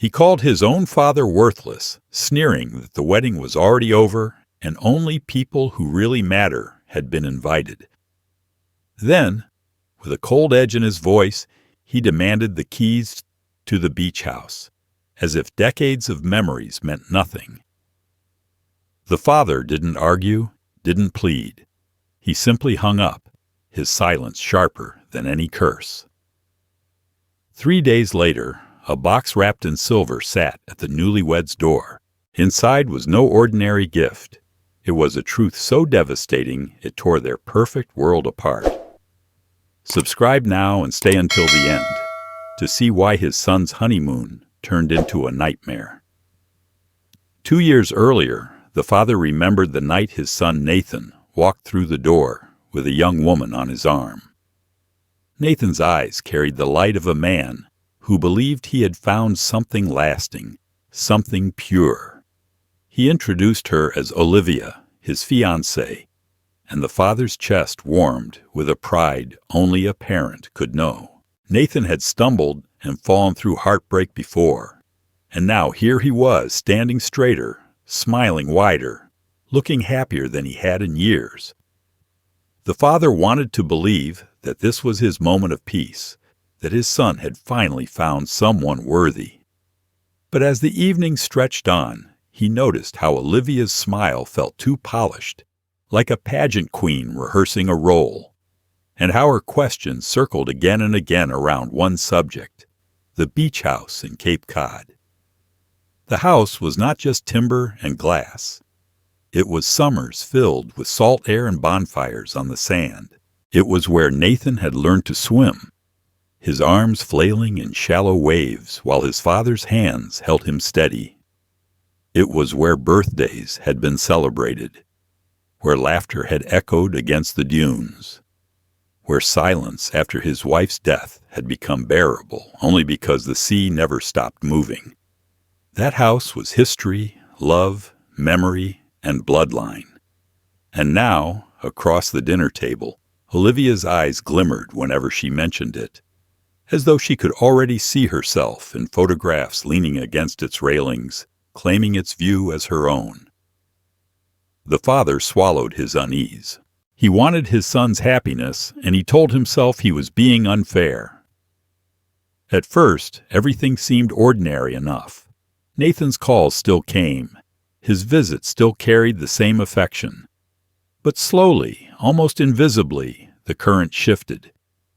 He called his own father worthless, sneering that the wedding was already over and only people who really matter had been invited. Then, with a cold edge in his voice, he demanded the keys to the beach house, as if decades of memories meant nothing. The father didn't argue, didn't plead. He simply hung up, his silence sharper than any curse. 3 days later, a box wrapped in silver sat at the newlyweds' door. Inside was no ordinary gift. It was a truth so devastating it tore their perfect world apart. Subscribe now and stay until the end to see why his son's honeymoon turned into a nightmare. 2 years earlier, the father remembered the night his son Nathan walked through the door with a young woman on his arm. Nathan's eyes carried the light of a man who believed he had found something lasting, something pure. He introduced her as Olivia, his fiancée, and the father's chest warmed with a pride only a parent could know. Nathan had stumbled and fallen through heartbreak before, and now here he was, standing straighter, smiling wider, looking happier than he had in years. The father wanted to believe that this was his moment of peace, that his son had finally found someone worthy. But as the evening stretched on, he noticed how Olivia's smile felt too polished, like a pageant queen rehearsing a role, and how her questions circled again and again around one subject, the beach house in Cape Cod. The house was not just timber and glass. It was summers filled with salt air and bonfires on the sand. It was where Nathan had learned to swim, his arms flailing in shallow waves while his father's hands held him steady. It was where birthdays had been celebrated, where laughter had echoed against the dunes, where silence after his wife's death had become bearable only because the sea never stopped moving. That house was history, love, memory, and bloodline. And now, across the dinner table, Olivia's eyes glimmered whenever she mentioned it, as though she could already see herself in photographs leaning against its railings, claiming its view as her own. The father swallowed his unease. He wanted his son's happiness, and he told himself he was being unfair. At first, everything seemed ordinary enough. Nathan's calls still came. His visits still carried the same affection. But slowly, almost invisibly, the current shifted.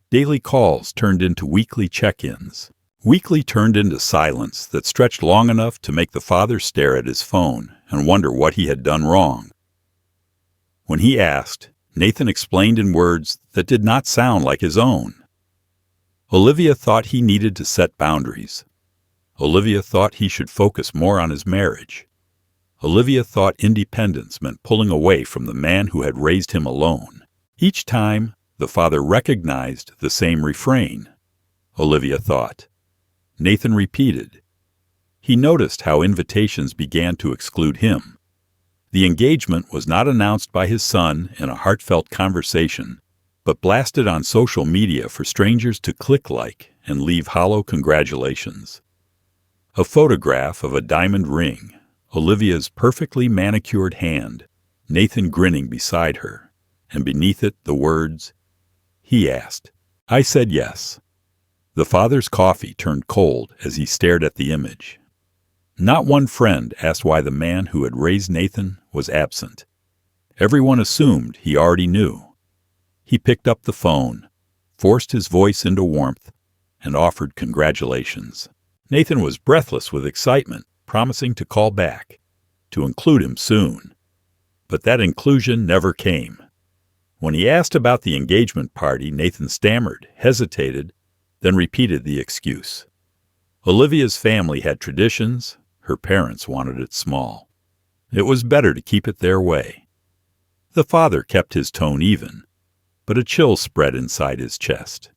Daily calls turned into weekly check-ins. Weekly turned into silence that stretched long enough to make the father stare at his phone and wonder what he had done wrong. When he asked, Nathan explained in words that did not sound like his own. Olivia thought he needed to set boundaries. Olivia thought he should focus more on his marriage. Olivia thought independence meant pulling away from the man who had raised him alone. Each time, the father recognized the same refrain. Olivia thought. Nathan repeated. He noticed how invitations began to exclude him. The engagement was not announced by his son in a heartfelt conversation, but blasted on social media for strangers to click like and leave hollow congratulations. A photograph of a diamond ring, Olivia's perfectly manicured hand, Nathan grinning beside her, and beneath it the words, "He asked. I said yes." The father's coffee turned cold as he stared at the image. Not one friend asked why the man who had raised Nathan was absent. Everyone assumed he already knew. He picked up the phone, forced his voice into warmth, and offered congratulations. Nathan was breathless with excitement, promising to call back, to include him soon. But that inclusion never came. When he asked about the engagement party, Nathan stammered, hesitated, then repeated the excuse. Olivia's family had traditions. Her parents wanted it small. It was better to keep it their way. The father kept his tone even, but a chill spread inside his chest.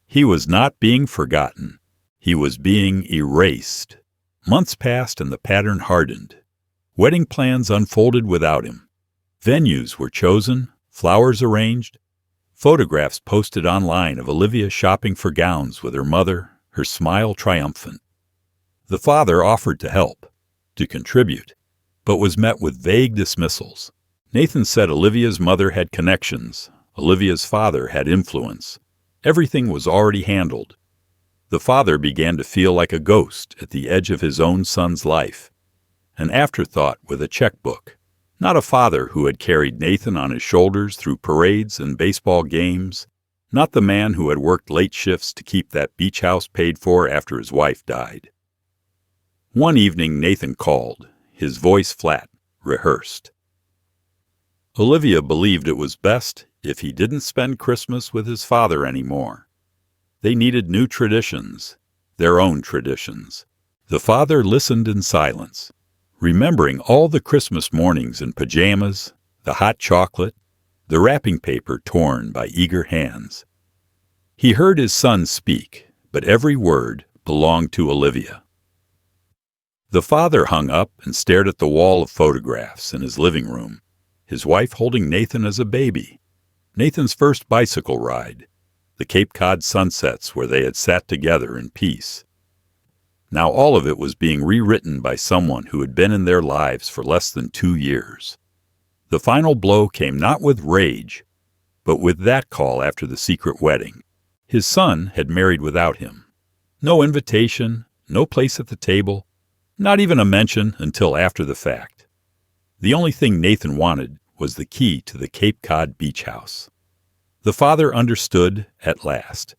He was not being forgotten. He was being erased. Months passed and the pattern hardened. Wedding plans unfolded without him. Venues were chosen, flowers arranged, photographs posted online of Olivia shopping for gowns with her mother, her smile triumphant. The father offered to help, to contribute, but was met with vague dismissals. Nathan said Olivia's mother had connections, Olivia's father had influence. Everything was already handled. The father began to feel like a ghost at the edge of his own son's life, an afterthought with a checkbook, not a father who had carried Nathan on his shoulders through parades and baseball games, not the man who had worked late shifts to keep that beach house paid for after his wife died. One evening Nathan called, his voice flat, rehearsed. Olivia believed it was best if he didn't spend Christmas with his father anymore. They needed new traditions, their own traditions. The father listened in silence, remembering all the Christmas mornings in pajamas, the hot chocolate, the wrapping paper torn by eager hands. He heard his son speak, but every word belonged to Olivia. The father hung up and stared at the wall of photographs in his living room, his wife holding Nathan as a baby, Nathan's first bicycle ride, the Cape Cod sunsets where they had sat together in peace. Now all of it was being rewritten by someone who had been in their lives for less than 2 years. The final blow came not with rage, but with that call after the secret wedding. His son had married without him. No invitation, no place at the table, not even a mention until after the fact. The only thing Nathan wanted was the key to the Cape Cod beach house. The father understood at last.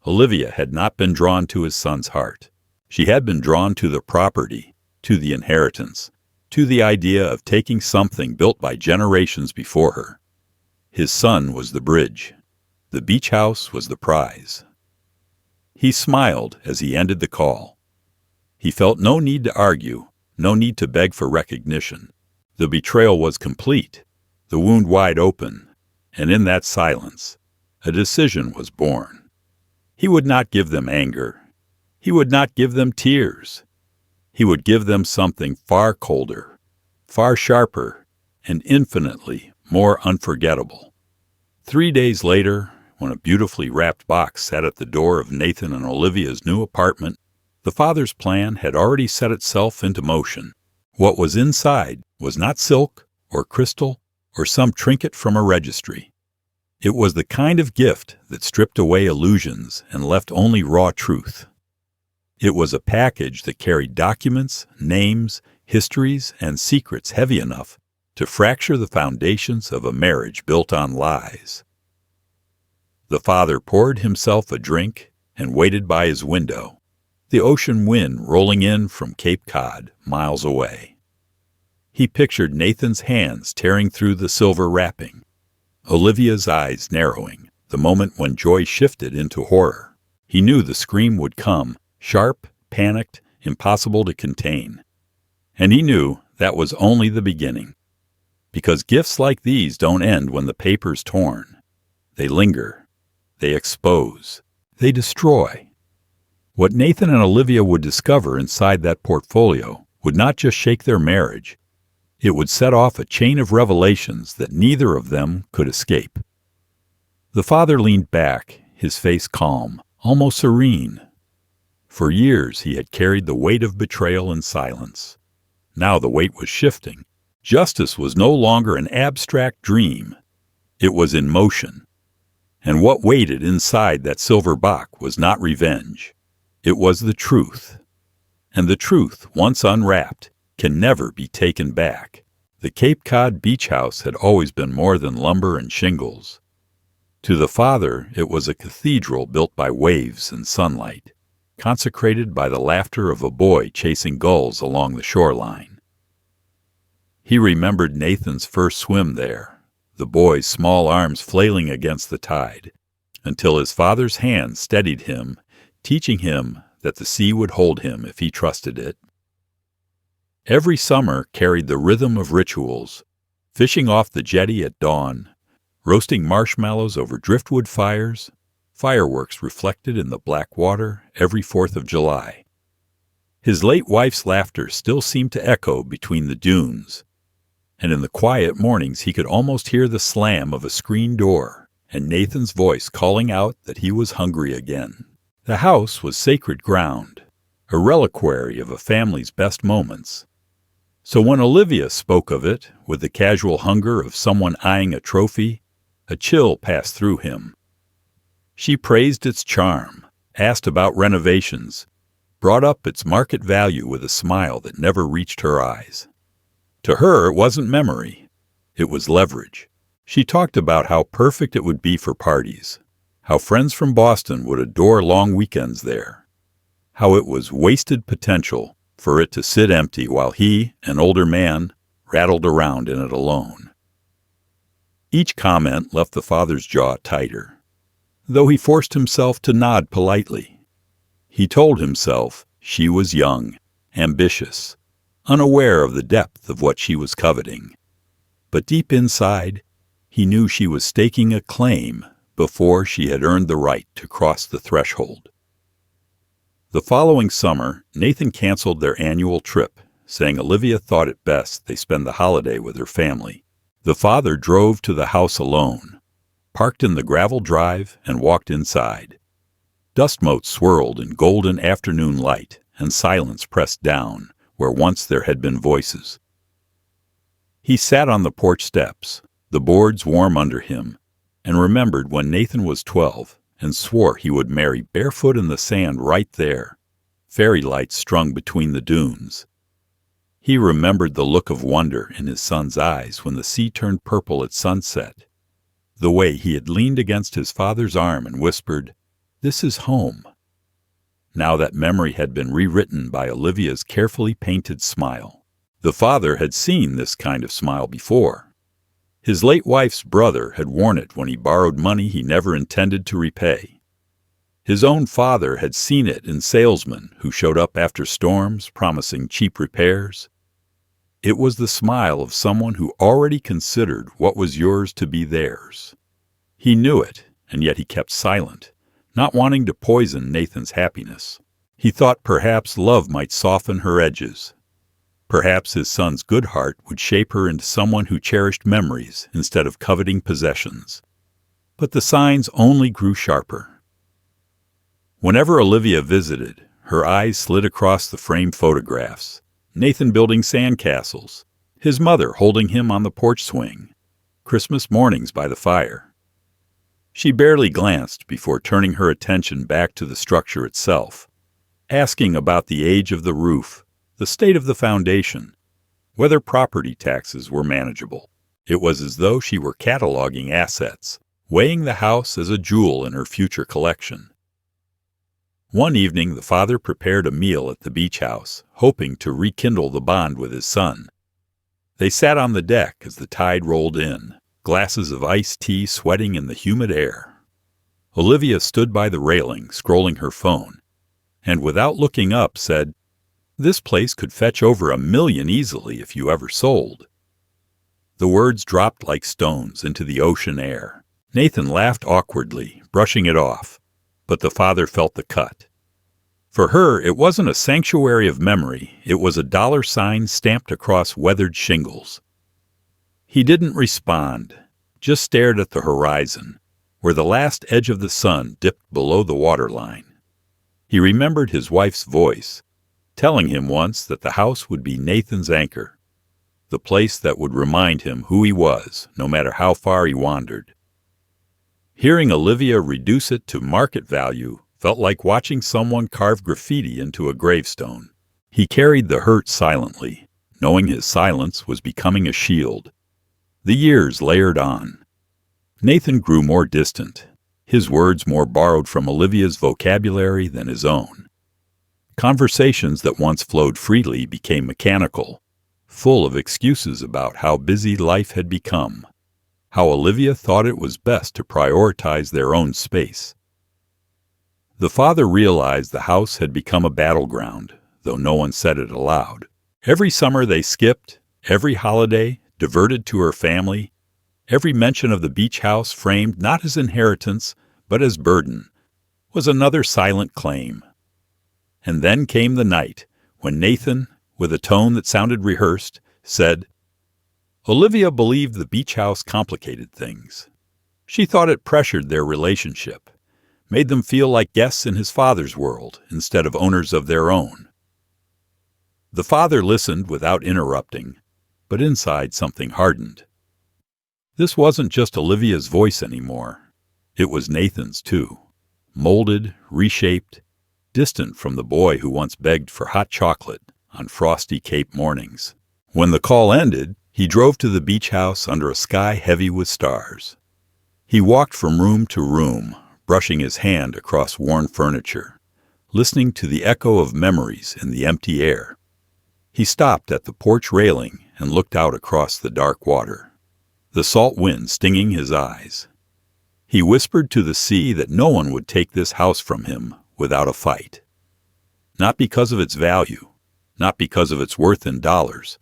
Olivia had not been drawn to his son's heart. She had been drawn to the property, to the inheritance, to the idea of taking something built by generations before her. His son was the bridge. The beach house was the prize. He smiled as he ended the call. He felt no need to argue, no need to beg for recognition. The betrayal was complete, the wound wide open, and in that silence, a decision was born. He would not give them anger. He would not give them tears. He would give them something far colder, far sharper, and infinitely more unforgettable. 3 days later, when a beautifully wrapped box sat at the door of Nathan and Olivia's new apartment, the father's plan had already set itself into motion. What was inside was not silk or crystal or some trinket from a registry. It was the kind of gift that stripped away illusions and left only raw truth. It was a package that carried documents, names, histories, and secrets heavy enough to fracture the foundations of a marriage built on lies. The father poured himself a drink and waited by his window, the ocean wind rolling in from Cape Cod, miles away. He pictured Nathan's hands tearing through the silver wrapping, Olivia's eyes narrowing, the moment when joy shifted into horror. He knew the scream would come, sharp, panicked, impossible to contain. And he knew that was only the beginning. Because gifts like these don't end when the paper's torn. They linger. They expose. They destroy. What Nathan and Olivia would discover inside that portfolio would not just shake their marriage. It would set off a chain of revelations that neither of them could escape. The father leaned back, his face calm, almost serene. For years he had carried the weight of betrayal in silence. Now the weight was shifting. Justice was no longer an abstract dream. It was in motion. And what waited inside that silver box was not revenge. It was the truth. And the truth, once unwrapped, can never be taken back. The Cape Cod beach house had always been more than lumber and shingles. To the father, it was a cathedral built by waves and sunlight, consecrated by the laughter of a boy chasing gulls along the shoreline. He remembered Nathan's first swim there, the boy's small arms flailing against the tide, until his father's hand steadied him, teaching him that the sea would hold him if he trusted it. Every summer carried the rhythm of rituals, fishing off the jetty at dawn, roasting marshmallows over driftwood fires, fireworks reflected in the black water every 4th of July. His late wife's laughter still seemed to echo between the dunes, and in the quiet mornings he could almost hear the slam of a screen door and Nathan's voice calling out that he was hungry again. The house was sacred ground, a reliquary of a family's best moments. So when Olivia spoke of it with the casual hunger of someone eyeing a trophy, a chill passed through him. She praised its charm, asked about renovations, brought up its market value with a smile that never reached her eyes. To her, it wasn't memory. It was leverage. She talked about how perfect it would be for parties, how friends from Boston would adore long weekends there, how it was wasted potential for it to sit empty while he, an older man, rattled around in it alone. Each comment left the father's jaw tighter, though he forced himself to nod politely. He told himself she was young, ambitious, unaware of the depth of what she was coveting. But deep inside, he knew she was staking a claim before she had earned the right to cross the threshold. The following summer, Nathan canceled their annual trip, saying Olivia thought it best they spend the holiday with her family. The father drove to the house alone, parked in the gravel drive, and walked inside. Dust motes swirled in golden afternoon light, and silence pressed down where once there had been voices. He sat on the porch steps, the boards warm under him, and remembered when Nathan was 12 and swore he would marry barefoot in the sand right there, fairy lights strung between the dunes. He remembered the look of wonder in his son's eyes when the sea turned purple at sunset, the way he had leaned against his father's arm and whispered, "This is home." Now that memory had been rewritten by Olivia's carefully painted smile. The father had seen this kind of smile before. His late wife's brother had worn it when he borrowed money he never intended to repay. His own father had seen it in salesmen who showed up after storms promising cheap repairs. It was the smile of someone who already considered what was yours to be theirs. He knew it, and yet he kept silent, not wanting to poison Nathan's happiness. He thought perhaps love might soften her edges. Perhaps his son's good heart would shape her into someone who cherished memories instead of coveting possessions. But the signs only grew sharper. Whenever Olivia visited, her eyes slid across the framed photographs. Nathan building sandcastles, his mother holding him on the porch swing, Christmas mornings by the fire. She barely glanced before turning her attention back to the structure itself, asking about the age of the roof, the state of the foundation, whether property taxes were manageable. It was as though she were cataloging assets, weighing the house as a jewel in her future collection. One evening, the father prepared a meal at the beach house, hoping to rekindle the bond with his son. They sat on the deck as the tide rolled in, glasses of iced tea sweating in the humid air. Olivia stood by the railing, scrolling her phone, and without looking up said, "This place could fetch over $1 million easily if you ever sold." The words dropped like stones into the ocean air. Nathan laughed awkwardly, brushing it off, but the father felt the cut. For her, it wasn't a sanctuary of memory, it was a dollar sign stamped across weathered shingles. He didn't respond, just stared at the horizon, where the last edge of the sun dipped below the waterline. He remembered his wife's voice, telling him once that the house would be Nathan's anchor, the place that would remind him who he was, no matter how far he wandered. Hearing Olivia reduce it to market value felt like watching someone carve graffiti into a gravestone. He carried the hurt silently, knowing his silence was becoming a shield. The years layered on. Nathan grew more distant, his words more borrowed from Olivia's vocabulary than his own. Conversations that once flowed freely became mechanical, full of excuses about how busy life had become, how Olivia thought it was best to prioritize their own space. The father realized the house had become a battleground, though no one said it aloud. Every summer they skipped, every holiday diverted to her family, every mention of the beach house framed not as inheritance, but as burden, was another silent claim. And then came the night when Nathan, with a tone that sounded rehearsed, said, Olivia believed the beach house complicated things. She thought it pressured their relationship, made them feel like guests in his father's world instead of owners of their own. The father listened without interrupting, but inside something hardened. This wasn't just Olivia's voice anymore. It was Nathan's too, molded, reshaped, distant from the boy who once begged for hot chocolate on frosty Cape mornings. When the call ended, he drove to the beach house under a sky heavy with stars. He walked from room to room, brushing his hand across worn furniture, listening to the echo of memories in the empty air. He stopped at the porch railing and looked out across the dark water, the salt wind stinging his eyes. He whispered to the sea that no one would take this house from him without a fight. Not because of its value, not because of its worth in dollars,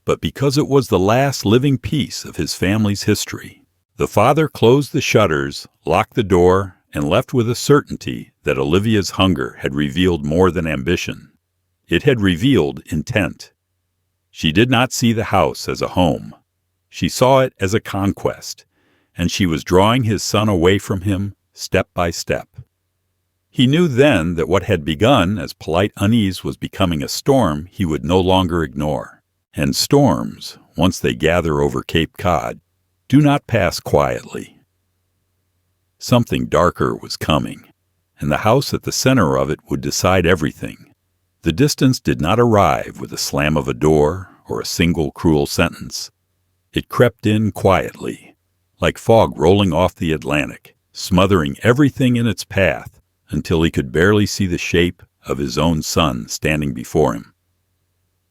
but because it was the last living piece of his family's history. The father closed the shutters, locked the door, and left with a certainty that Olivia's hunger had revealed more than ambition. It had revealed intent. She did not see the house as a home. She saw it as a conquest, and she was drawing his son away from him step by step. He knew then that what had begun as polite unease was becoming a storm he would no longer ignore. And storms, once they gather over Cape Cod, do not pass quietly. Something darker was coming, and the house at the center of it would decide everything. The distance did not arrive with a slam of a door or a single cruel sentence. It crept in quietly, like fog rolling off the Atlantic, smothering everything in its path until he could barely see the shape of his own son standing before him.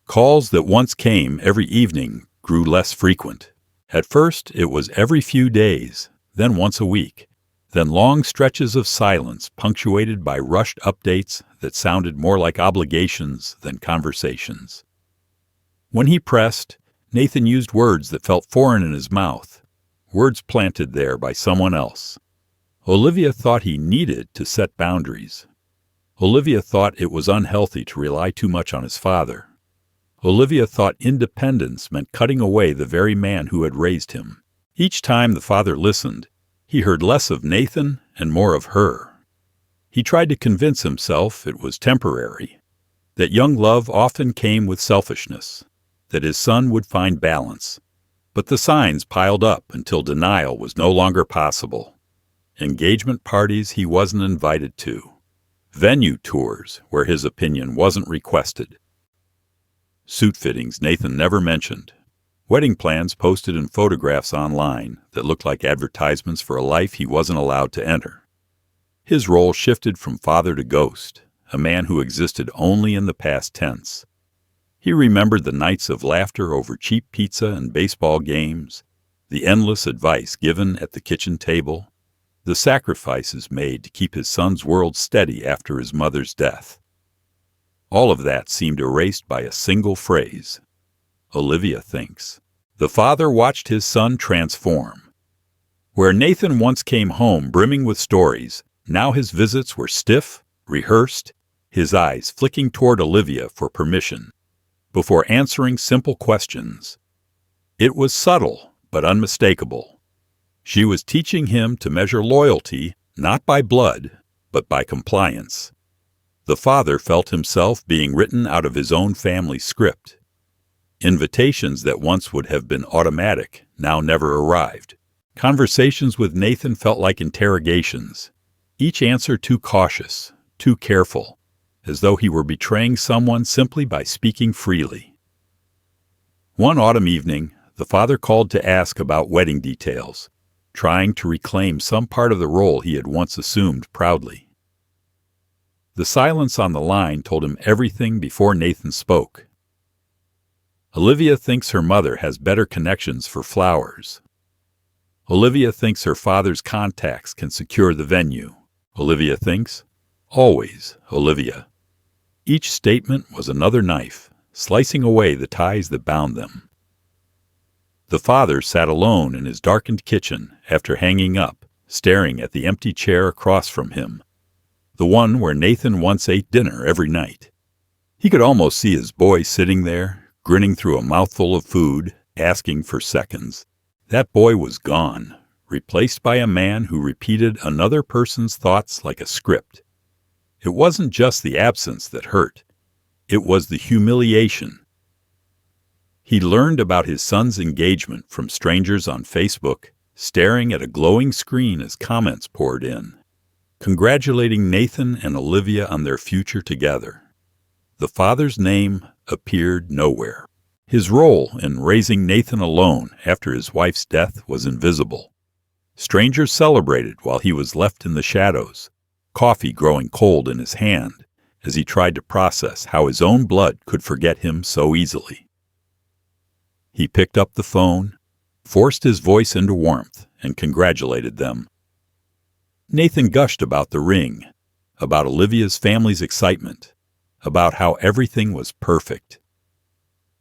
Calls that once came every evening grew less frequent. At first, it was every few days, then once a week, then long stretches of silence punctuated by rushed updates that sounded more like obligations than conversations. When he pressed, Nathan used words that felt foreign in his mouth, words planted there by someone else. Olivia thought he needed to set boundaries. Olivia thought it was unhealthy to rely too much on his father. Olivia thought independence meant cutting away the very man who had raised him. Each time the father listened, he heard less of Nathan and more of her. He tried to convince himself it was temporary, that young love often came with selfishness, that his son would find balance. But the signs piled up until denial was no longer possible. Engagement parties he wasn't invited to. Venue tours where his opinion wasn't requested. Suit fittings Nathan never mentioned. Wedding plans posted in photographs online that looked like advertisements for a life he wasn't allowed to enter. His role shifted from father to ghost, a man who existed only in the past tense. He remembered the nights of laughter over cheap pizza and baseball games, the endless advice given at the kitchen table, the sacrifices made to keep his son's world steady after his mother's death. All of that seemed erased by a single phrase. Olivia thinks. The father watched his son transform. Where Nathan once came home brimming with stories, now his visits were stiff, rehearsed, his eyes flicking toward Olivia for permission, before answering simple questions. It was subtle, but unmistakable. She was teaching him to measure loyalty not by blood, but by compliance. The father felt himself being written out of his own family script. Invitations that once would have been automatic now never arrived. Conversations with Nathan felt like interrogations, each answer too cautious, too careful, as though he were betraying someone simply by speaking freely. One autumn evening, the father called to ask about wedding details, trying to reclaim some part of the role he had once assumed proudly. The silence on the line told him everything before Nathan spoke. Olivia thinks her mother has better connections for flowers. Olivia thinks her father's contacts can secure the venue. Olivia thinks. Always Olivia. Each statement was another knife, slicing away the ties that bound them. The father sat alone in his darkened kitchen after hanging up, staring at the empty chair across from him, the one where Nathan once ate dinner every night. He could almost see his boy sitting there, grinning through a mouthful of food, asking for seconds. That boy was gone, replaced by a man who repeated another person's thoughts like a script. It wasn't just the absence that hurt. It was the humiliation. He learned about his son's engagement from strangers on Facebook, staring at a glowing screen as comments poured in, congratulating Nathan and Olivia on their future together. The father's name appeared nowhere. His role in raising Nathan alone after his wife's death was invisible. Strangers celebrated while he was left in the shadows, coffee growing cold in his hand as he tried to process how his own blood could forget him so easily. He picked up the phone, forced his voice into warmth, and congratulated them. Nathan gushed about the ring, about Olivia's family's excitement, about how everything was perfect.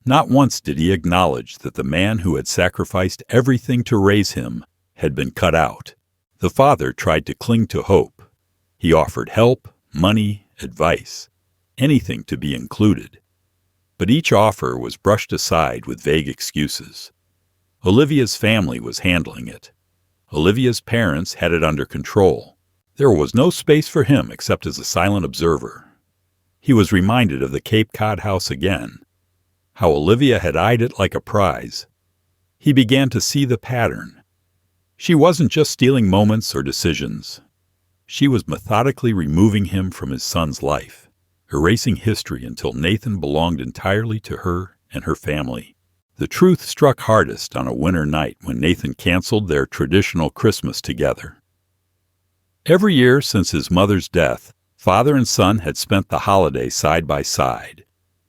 Not once did he acknowledge that the man who had sacrificed everything to raise him had been cut out. The father tried to cling to hope. He offered help, money, advice, anything to be included. But each offer was brushed aside with vague excuses. Olivia's family was handling it. Olivia's parents had it under control. There was no space for him except as a silent observer. He was reminded of the Cape Cod house again, how Olivia had eyed it like a prize. He began to see the pattern. She wasn't just stealing moments or decisions. She was methodically removing him from his son's life, erasing history until Nathan belonged entirely to her and her family. The truth struck hardest on a winter night when Nathan canceled their traditional Christmas together. Every year since his mother's death, father and son had spent the holiday side by side,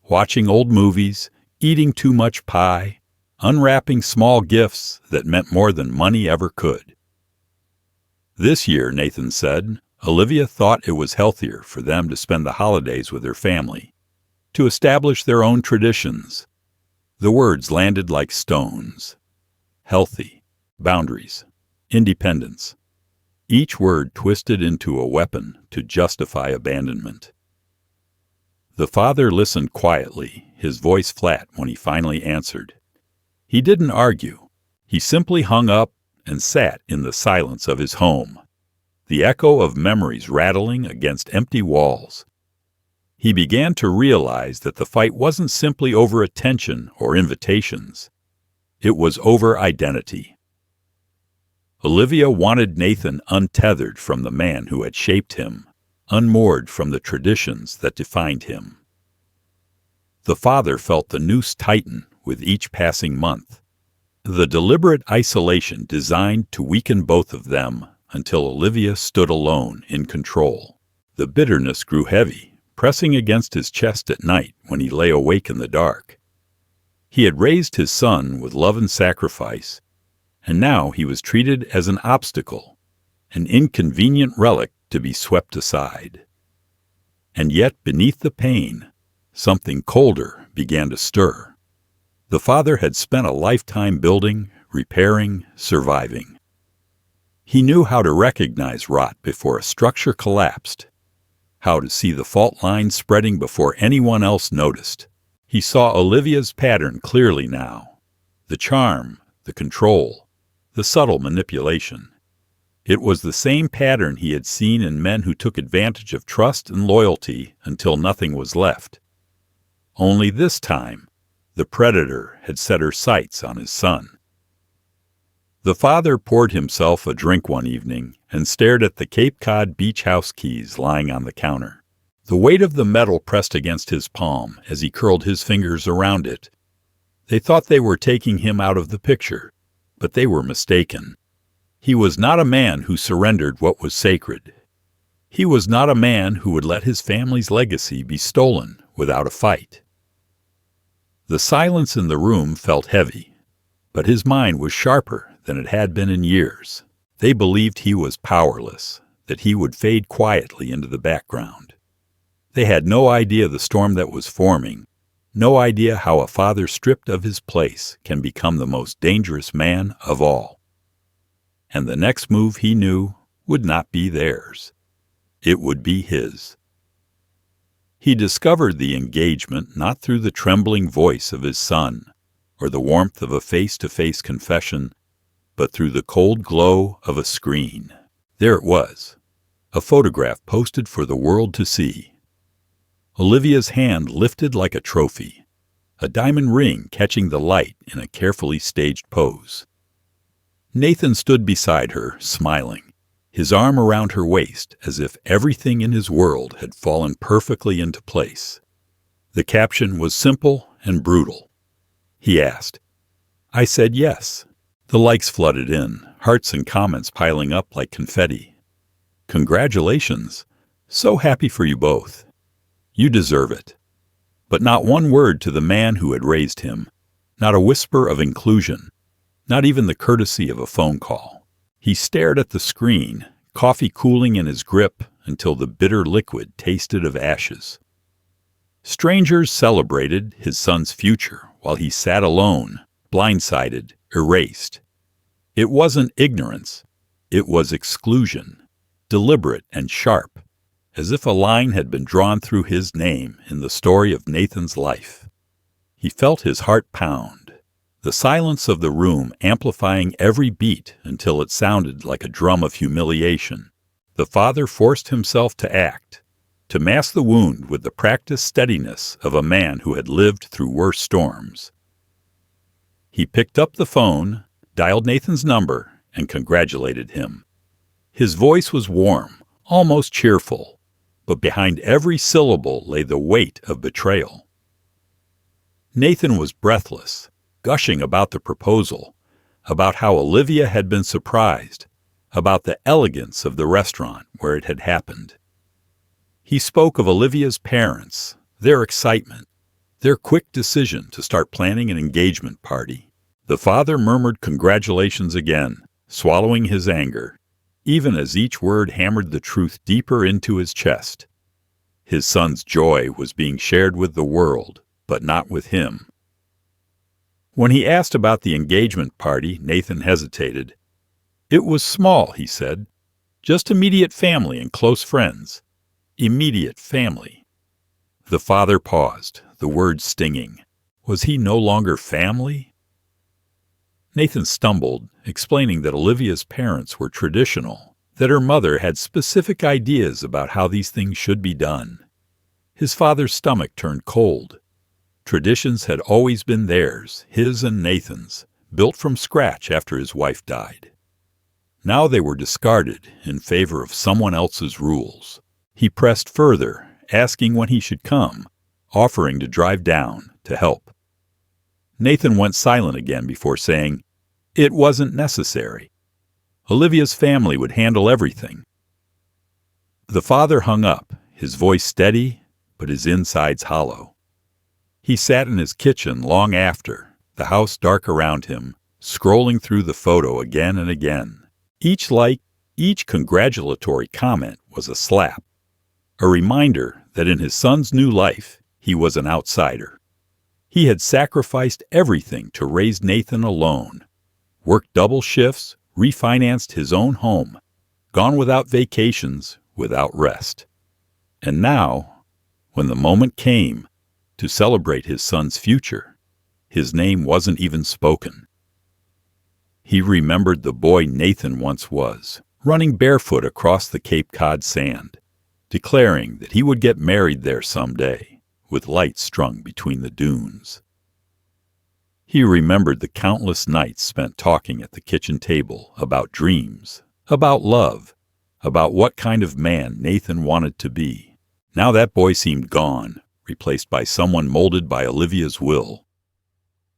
watching old movies, eating too much pie, unwrapping small gifts that meant more than money ever could. This year, Nathan said, Olivia thought it was healthier for them to spend the holidays with her family, to establish their own traditions. The words landed like stones. Healthy, boundaries, independence. Each word twisted into a weapon to justify abandonment. The father listened quietly, his voice flat when he finally answered. He didn't argue. He simply hung up and sat in the silence of his home, the echo of memories rattling against empty walls. He began to realize that the fight wasn't simply over attention or invitations. It was over identity. Olivia wanted Nathan untethered from the man who had shaped him, unmoored from the traditions that defined him. The father felt the noose tighten with each passing month, the deliberate isolation designed to weaken both of them until Olivia stood alone in control. The bitterness grew heavy, pressing against his chest at night when he lay awake in the dark. He had raised his son with love and sacrifice, and now he was treated as an obstacle, an inconvenient relic to be swept aside. And yet, beneath the pain, something colder began to stir. The father had spent a lifetime building, repairing, surviving. He knew how to recognize rot before a structure collapsed, how to see the fault lines spreading before anyone else noticed. He saw Olivia's pattern clearly now, the charm, the control, the subtle manipulation. It was the same pattern he had seen in men who took advantage of trust and loyalty until nothing was left. Only this time, the predator had set her sights on his son. The father poured himself a drink one evening and stared at the Cape Cod beach house keys lying on the counter. The weight of the metal pressed against his palm as he curled his fingers around it. They thought they were taking him out of the picture, but they were mistaken. He was not a man who surrendered what was sacred. He was not a man who would let his family's legacy be stolen without a fight. The silence in the room felt heavy, but his mind was sharper than it had been in years. They believed he was powerless, that he would fade quietly into the background. They had no idea the storm that was forming, no idea how a father stripped of his place can become the most dangerous man of all. And the next move, he knew, would not be theirs. It would be his. He discovered the engagement not through the trembling voice of his son or the warmth of a face-to-face confession, but through the cold glow of a screen. There it was, a photograph posted for the world to see. Olivia's hand lifted like a trophy, a diamond ring catching the light in a carefully staged pose. Nathan stood beside her, smiling, his arm around her waist as if everything in his world had fallen perfectly into place. The caption was simple and brutal. He asked. I said yes. The likes flooded in, hearts and comments piling up like confetti. Congratulations. So happy for you both. You deserve it. But not one word to the man who had raised him, not a whisper of inclusion, not even the courtesy of a phone call. He stared at the screen, coffee cooling in his grip until the bitter liquid tasted of ashes. Strangers celebrated his son's future while he sat alone, blindsided, erased. It wasn't ignorance, it was exclusion, deliberate and sharp, as if a line had been drawn through his name in the story of Nathan's life. He felt his heart pound, the silence of the room amplifying every beat until it sounded like a drum of humiliation. The father forced himself to act, to mask the wound with the practiced steadiness of a man who had lived through worse storms. He picked up the phone, dialed Nathan's number, and congratulated him. His voice was warm, almost cheerful, but behind every syllable lay the weight of betrayal. Nathan was breathless, gushing about the proposal, about how Olivia had been surprised, about the elegance of the restaurant where it had happened. He spoke of Olivia's parents, their excitement, their quick decision to start planning an engagement party. The father murmured congratulations again, swallowing his anger, even as each word hammered the truth deeper into his chest. His son's joy was being shared with the world, but not with him. When he asked about the engagement party, Nathan hesitated. It was small, he said. Just immediate family and close friends. Immediate family. The father paused, the words stinging. Was he no longer family? Nathan stumbled, explaining that Olivia's parents were traditional, that her mother had specific ideas about how these things should be done. His father's stomach turned cold. Traditions had always been theirs, his and Nathan's, built from scratch after his wife died. Now they were discarded in favor of someone else's rules. He pressed further, asking when he should come, offering to drive down to help. Nathan went silent again before saying, "It wasn't necessary. Olivia's family would handle everything." The father hung up, his voice steady, but his insides hollow. He sat in his kitchen long after, the house dark around him, scrolling through the photo again and again. Each like, each congratulatory comment was a slap, a reminder that in his son's new life, he was an outsider. He had sacrificed everything to raise Nathan alone, worked double shifts, refinanced his own home, gone without vacations, without rest. And now, when the moment came to celebrate his son's future, his name wasn't even spoken. He remembered the boy Nathan once was, running barefoot across the Cape Cod sand, declaring that he would get married there someday, with lights strung between the dunes. He remembered the countless nights spent talking at the kitchen table about dreams, about love, about what kind of man Nathan wanted to be. Now that boy seemed gone, replaced by someone molded by Olivia's will.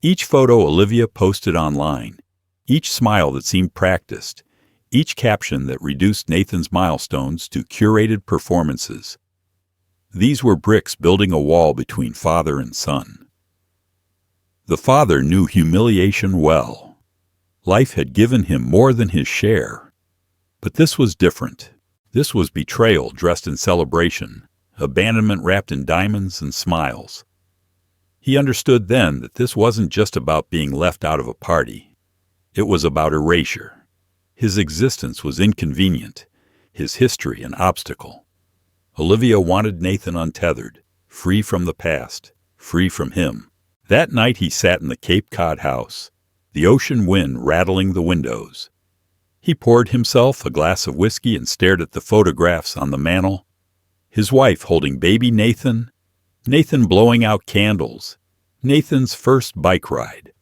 Each photo Olivia posted online, each smile that seemed practiced, each caption that reduced Nathan's milestones to curated performances. These were bricks building a wall between father and son. The father knew humiliation well. Life had given him more than his share. But this was different. This was betrayal dressed in celebration, abandonment wrapped in diamonds and smiles. He understood then that this wasn't just about being left out of a party. It was about erasure. His existence was inconvenient, his history an obstacle. Olivia wanted Nathan untethered, free from the past, free from him. That night he sat in the Cape Cod house, the ocean wind rattling the windows. He poured himself a glass of whiskey and stared at the photographs on the mantel. His wife holding baby Nathan, Nathan blowing out candles, Nathan's first bike ride.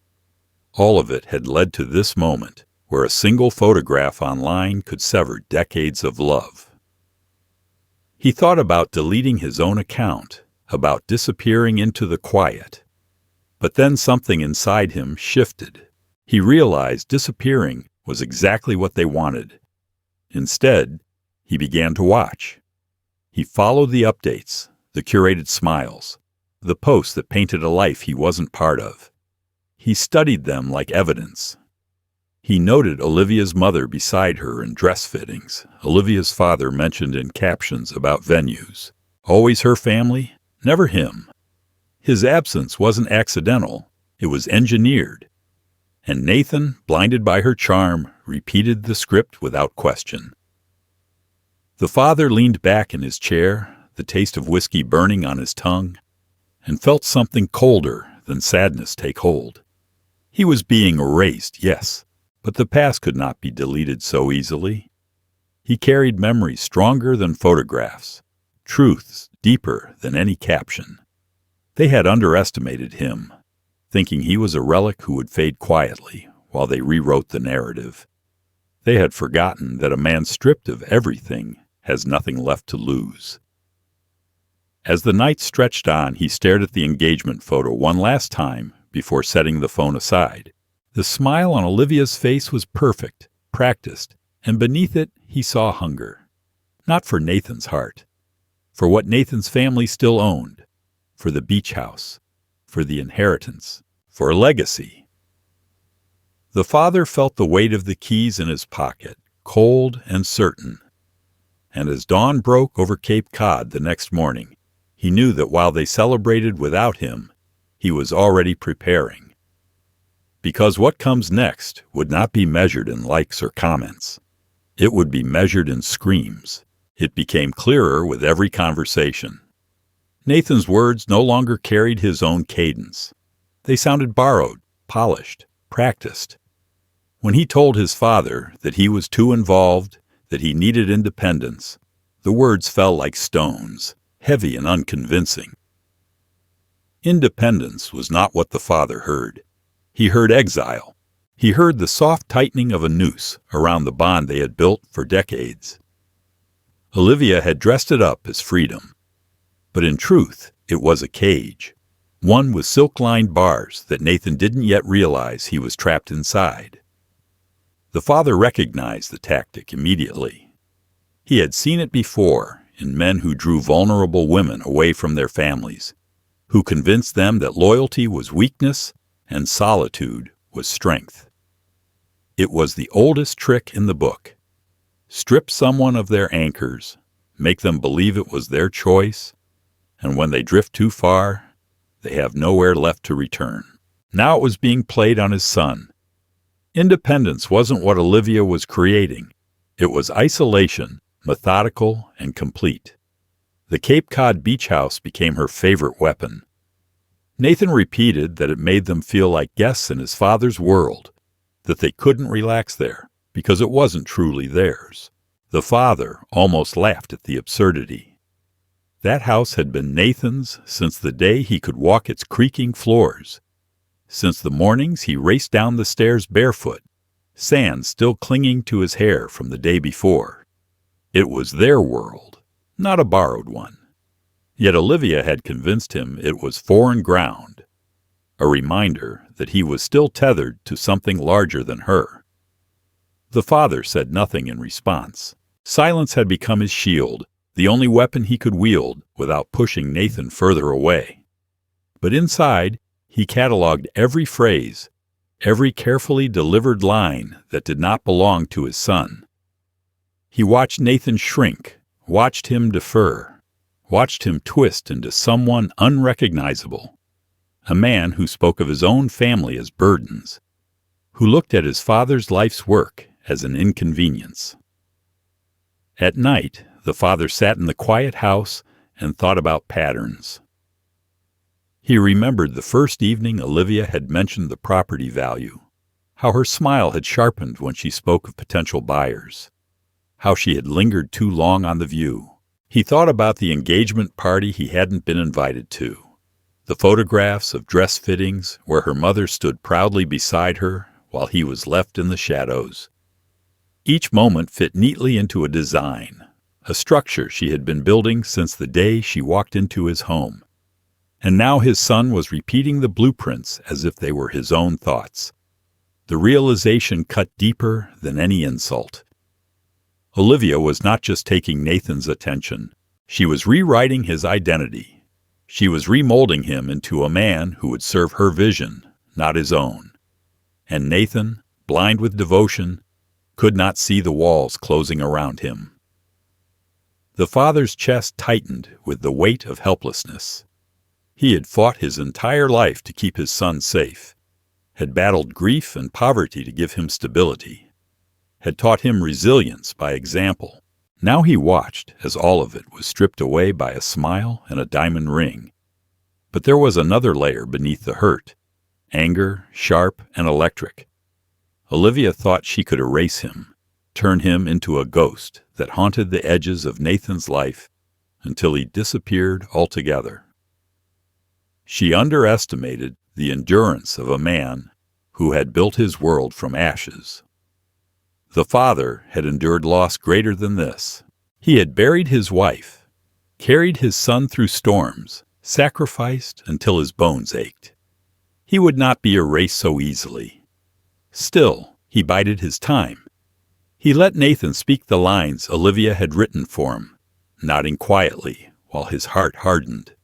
All of it had led to this moment, where a single photograph online could sever decades of love. He thought about deleting his own account, about disappearing into the quiet. But then something inside him shifted. He realized disappearing was exactly what they wanted. Instead, he began to watch. He followed the updates, the curated smiles, the posts that painted a life he wasn't part of. He studied them like evidence. He noted Olivia's mother beside her in dress fittings, Olivia's father mentioned in captions about venues. Always her family, never him. His absence wasn't accidental, it was engineered. And Nathan, blinded by her charm, repeated the script without question. The father leaned back in his chair, the taste of whiskey burning on his tongue, and felt something colder than sadness take hold. He was being erased, yes, but the past could not be deleted so easily. He carried memories stronger than photographs, truths deeper than any caption. They had underestimated him, thinking he was a relic who would fade quietly while they rewrote the narrative. They had forgotten that a man stripped of everything has nothing left to lose. As the night stretched on, he stared at the engagement photo one last time before setting the phone aside. The smile on Olivia's face was perfect, practiced, and beneath it he saw hunger. Not for Nathan's heart, for what Nathan's family still owned, for the beach house, for the inheritance, for a legacy. The father felt the weight of the keys in his pocket, cold and certain. And as dawn broke over Cape Cod the next morning, he knew that while they celebrated without him, he was already preparing. Because what comes next would not be measured in likes or comments. It would be measured in screams. It became clearer with every conversation. Nathan's words no longer carried his own cadence. They sounded borrowed, polished, practiced. When he told his father that he was too involved, that he needed independence, the words fell like stones, heavy and unconvincing. Independence was not what the father heard. He heard exile. He heard the soft tightening of a noose around the bond they had built for decades. Olivia had dressed it up as freedom. But in truth, it was a cage, one with silk-lined bars that Nathan didn't yet realize he was trapped inside. The father recognized the tactic immediately. He had seen it before in men who drew vulnerable women away from their families, who convinced them that loyalty was weakness and solitude was strength. It was the oldest trick in the book. Strip someone of their anchors, make them believe it was their choice, and when they drift too far, they have nowhere left to return. Now it was being played on his son. Independence wasn't what Olivia was creating. It was isolation, methodical and complete. The Cape Cod beach house became her favorite weapon. Nathan repeated that it made them feel like guests in his father's world, that they couldn't relax there because it wasn't truly theirs. The father almost laughed at the absurdity. That house had been Nathan's since the day he could walk its creaking floors, since the mornings he raced down the stairs barefoot, sand still clinging to his hair from the day before. It was their world, not a borrowed one. Yet Olivia had convinced him it was foreign ground, a reminder that he was still tethered to something larger than her. The father said nothing in response. Silence had become his shield, the only weapon he could wield without pushing Nathan further away. But inside, he cataloged every phrase, every carefully delivered line that did not belong to his son. He watched Nathan shrink, watched him defer, watched him twist into someone unrecognizable, a man who spoke of his own family as burdens, who looked at his father's life's work as an inconvenience. At night, the father sat in the quiet house and thought about patterns. He remembered the first evening Olivia had mentioned the property value. how her smile had sharpened when she spoke of potential buyers, how she had lingered too long on the view. He thought about the engagement party he hadn't been invited to, the photographs of dress fittings where her mother stood proudly beside her while he was left in the shadows. Each moment fit neatly into a design, a structure she had been building since the day she walked into his home. And now his son was repeating the blueprints as if they were his own thoughts. The realization cut deeper than any insult. Olivia was not just taking Nathan's attention. She was rewriting his identity. She was remolding him into a man who would serve her vision, not his own. And Nathan, blind with devotion, could not see the walls closing around him. The father's chest tightened with the weight of helplessness. He had fought his entire life to keep his son safe, had battled grief and poverty to give him stability, had taught him resilience by example. Now he watched as all of it was stripped away by a smile and a diamond ring. But there was another layer beneath the hurt, anger, sharp and electric. Olivia thought she could erase him, turn him into a ghost that haunted the edges of Nathan's life until he disappeared altogether. She underestimated the endurance of a man who had built his world from ashes. The father had endured loss greater than this. He had buried his wife, carried his son through storms, sacrificed until his bones ached. He would not be erased so easily. Still, he bided his time. He let Nathan speak the lines Olivia had written for him, nodding quietly while his heart hardened.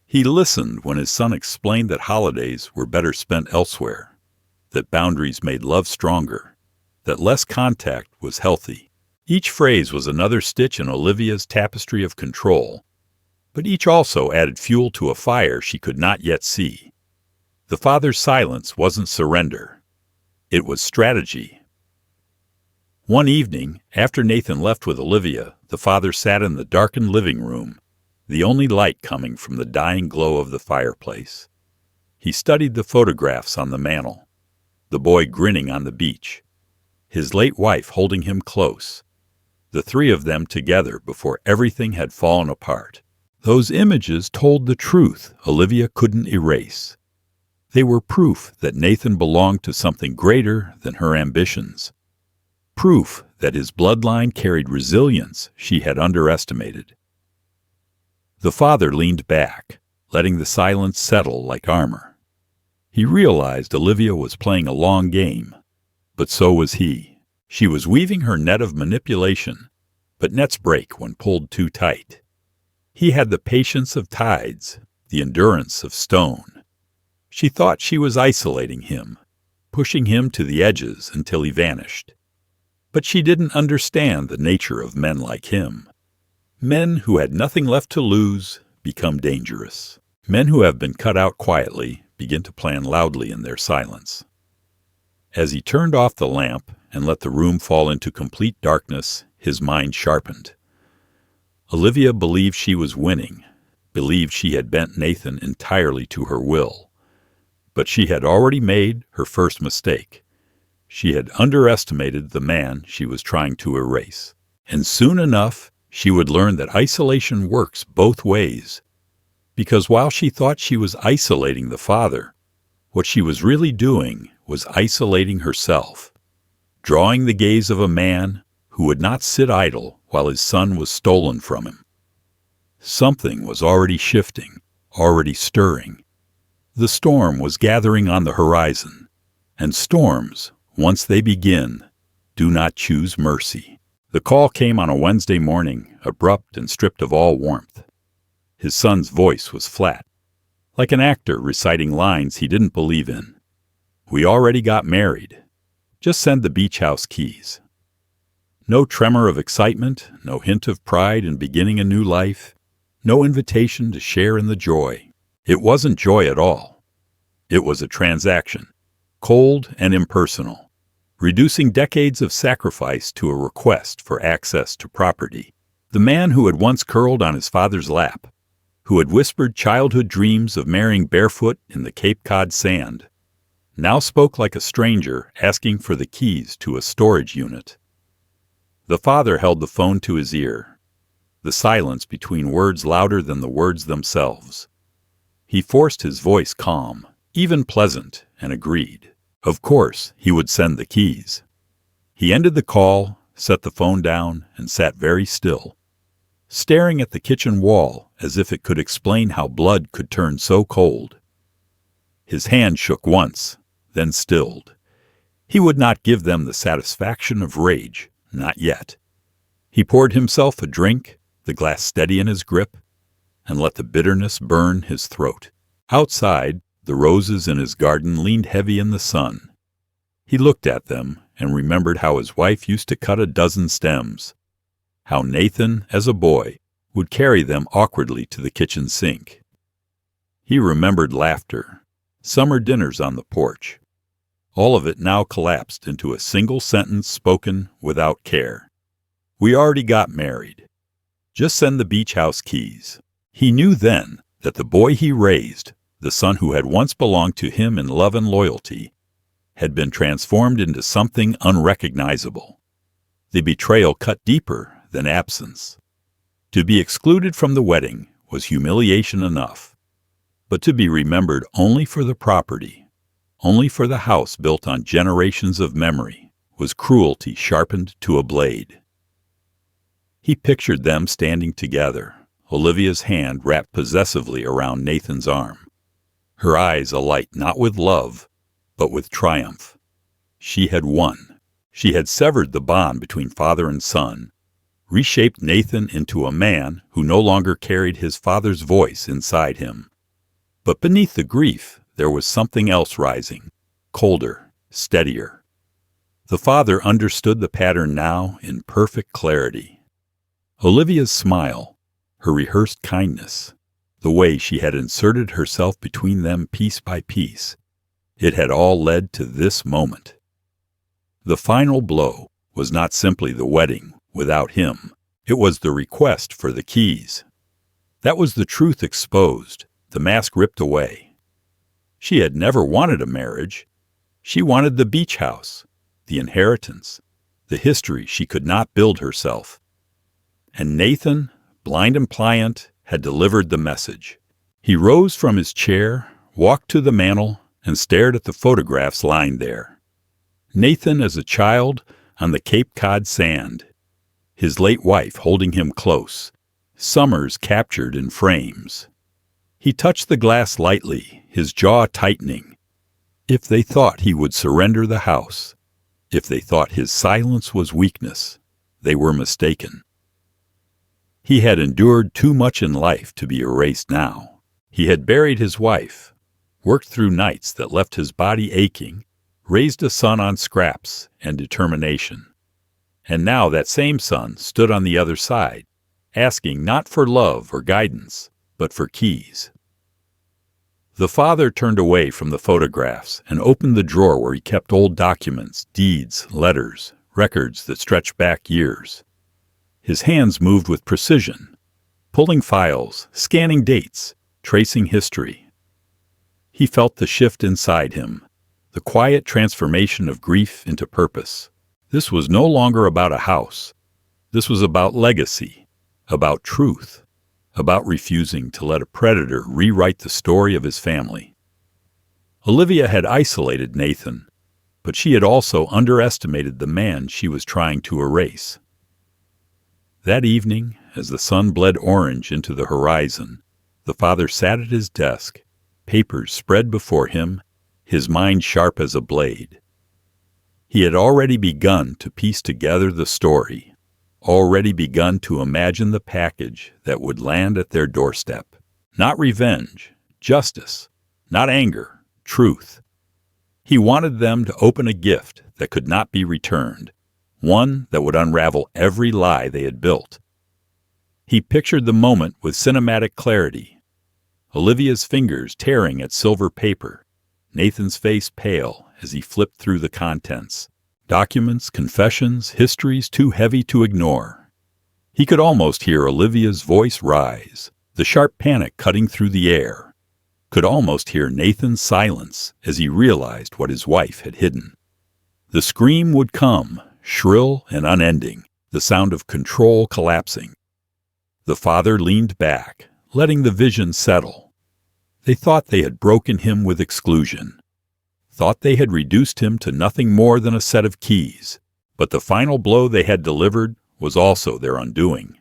He listened when his son explained that holidays were better spent elsewhere, that boundaries made love stronger, that less contact was healthy. Each phrase was another stitch in Olivia's tapestry of control, but each also added fuel to a fire she could not yet see. The father's silence wasn't surrender. It was strategy. One evening, after Nathan left with Olivia, the father sat in the darkened living room, the only light coming from the dying glow of the fireplace. He studied the photographs on the mantel, the boy grinning on the beach, his late wife holding him close, the three of them together before everything had fallen apart. Those images told the truth Olivia couldn't erase. They were proof that Nathan belonged to something greater than her ambitions. Proof that his bloodline carried resilience she had underestimated. The father leaned back, letting the silence settle like armor. He realized Olivia was playing a long game, but so was he. She was weaving her net of manipulation, but nets break when pulled too tight. He had the patience of tides, the endurance of stone. She thought she was isolating him, pushing him to the edges until he vanished. But she didn't understand the nature of men like him. Men who had nothing left to lose become dangerous. Men who have been cut out quietly begin to plan loudly in their silence. As he turned off the lamp and let the room fall into complete darkness, his mind sharpened. Olivia believed she was winning, believed she had bent Nathan entirely to her will. But she had already made her first mistake. She had underestimated the man she was trying to erase. And soon enough, she would learn that isolation works both ways. Because while she thought she was isolating the father, what she was really doing was isolating herself, drawing the gaze of a man who would not sit idle while his son was stolen from him. Something was already shifting, already stirring. The storm was gathering on the horizon, and storms, once they begin, do not choose mercy. The call came on a Wednesday morning, abrupt and stripped of all warmth. His son's voice was flat, like an actor reciting lines he didn't believe in. "We already got married. Just send the beach house keys." No tremor of excitement, no hint of pride in beginning a new life, no invitation to share in the joy. It wasn't joy at all. It was a transaction, cold and impersonal, reducing decades of sacrifice to a request for access to property. The man who had once curled on his father's lap, who had whispered childhood dreams of marrying barefoot in the Cape Cod sand, now spoke like a stranger asking for the keys to a storage unit. The father held the phone to his ear, the silence between words louder than the words themselves. He forced his voice calm, even pleasant, and agreed. Of course, he would send the keys. He ended the call, set the phone down, and sat very still, staring at the kitchen wall as if it could explain how blood could turn so cold. His hand shook once, then stilled. He would not give them the satisfaction of rage, not yet. He poured himself a drink, the glass steady in his grip, and let the bitterness burn his throat. Outside, the roses in his garden leaned heavy in the sun. He looked at them and remembered how his wife used to cut a dozen stems, how Nathan, as a boy, would carry them awkwardly to the kitchen sink. He remembered laughter, summer dinners on the porch. All of it now collapsed into a single sentence spoken without care. "We already got married. Just send the beach house keys." He knew then that the boy he raised, the son who had once belonged to him in love and loyalty, had been transformed into something unrecognizable. The betrayal cut deeper than absence. To be excluded from the wedding was humiliation enough, but to be remembered only for the property, only for the house built on generations of memory, was cruelty sharpened to a blade. He pictured them standing together, Olivia's hand wrapped possessively around Nathan's arm, her eyes alight not with love, but with triumph. She had won. She had severed the bond between father and son, reshaped Nathan into a man who no longer carried his father's voice inside him. But beneath the grief, there was something else rising, colder, steadier. The father understood the pattern now in perfect clarity. Olivia's smile, her rehearsed kindness, the way she had inserted herself between them piece by piece, it had all led to this moment. The final blow was not simply the wedding without him. It was the request for the keys. That was the truth exposed, the mask ripped away. She had never wanted a marriage. She wanted the beach house, the inheritance, the history she could not build herself. And Nathan, blind and pliant, had delivered the message. He rose from his chair, walked to the mantel, and stared at the photographs lying there. Nathan as a child on the Cape Cod sand, his late wife holding him close, summers captured in frames. He touched the glass lightly, his jaw tightening. If they thought he would surrender the house, if they thought his silence was weakness, they were mistaken. He had endured too much in life to be erased now. He had buried his wife, worked through nights that left his body aching, raised a son on scraps and determination. And now that same son stood on the other side, asking not for love or guidance, but for keys. The father turned away from the photographs and opened the drawer where he kept old documents, deeds, letters, records that stretched back years. His hands moved with precision, pulling files, scanning dates, tracing history. He felt the shift inside him, the quiet transformation of grief into purpose. This was no longer about a house. This was about legacy, about truth, about refusing to let a predator rewrite the story of his family. Olivia had isolated Nathan, but she had also underestimated the man she was trying to erase. That evening, as the sun bled orange into the horizon, the father sat at his desk, papers spread before him, his mind sharp as a blade. He had already begun to piece together the story, already begun to imagine the package that would land at their doorstep. Not revenge, justice, not anger, truth. He wanted them to open a gift that could not be returned, one that would unravel every lie they had built. He pictured the moment with cinematic clarity. Olivia's fingers tearing at silver paper, Nathan's face pale as he flipped through the contents. Documents, confessions, histories too heavy to ignore. He could almost hear Olivia's voice rise, the sharp panic cutting through the air. could almost hear Nathan's silence as he realized what his wife had hidden. The scream would come, shrill and unending, the sound of control collapsing. The father leaned back, letting the vision settle. They thought they had broken him with exclusion, thought they had reduced him to nothing more than a set of keys, but the final blow they had delivered was also their undoing.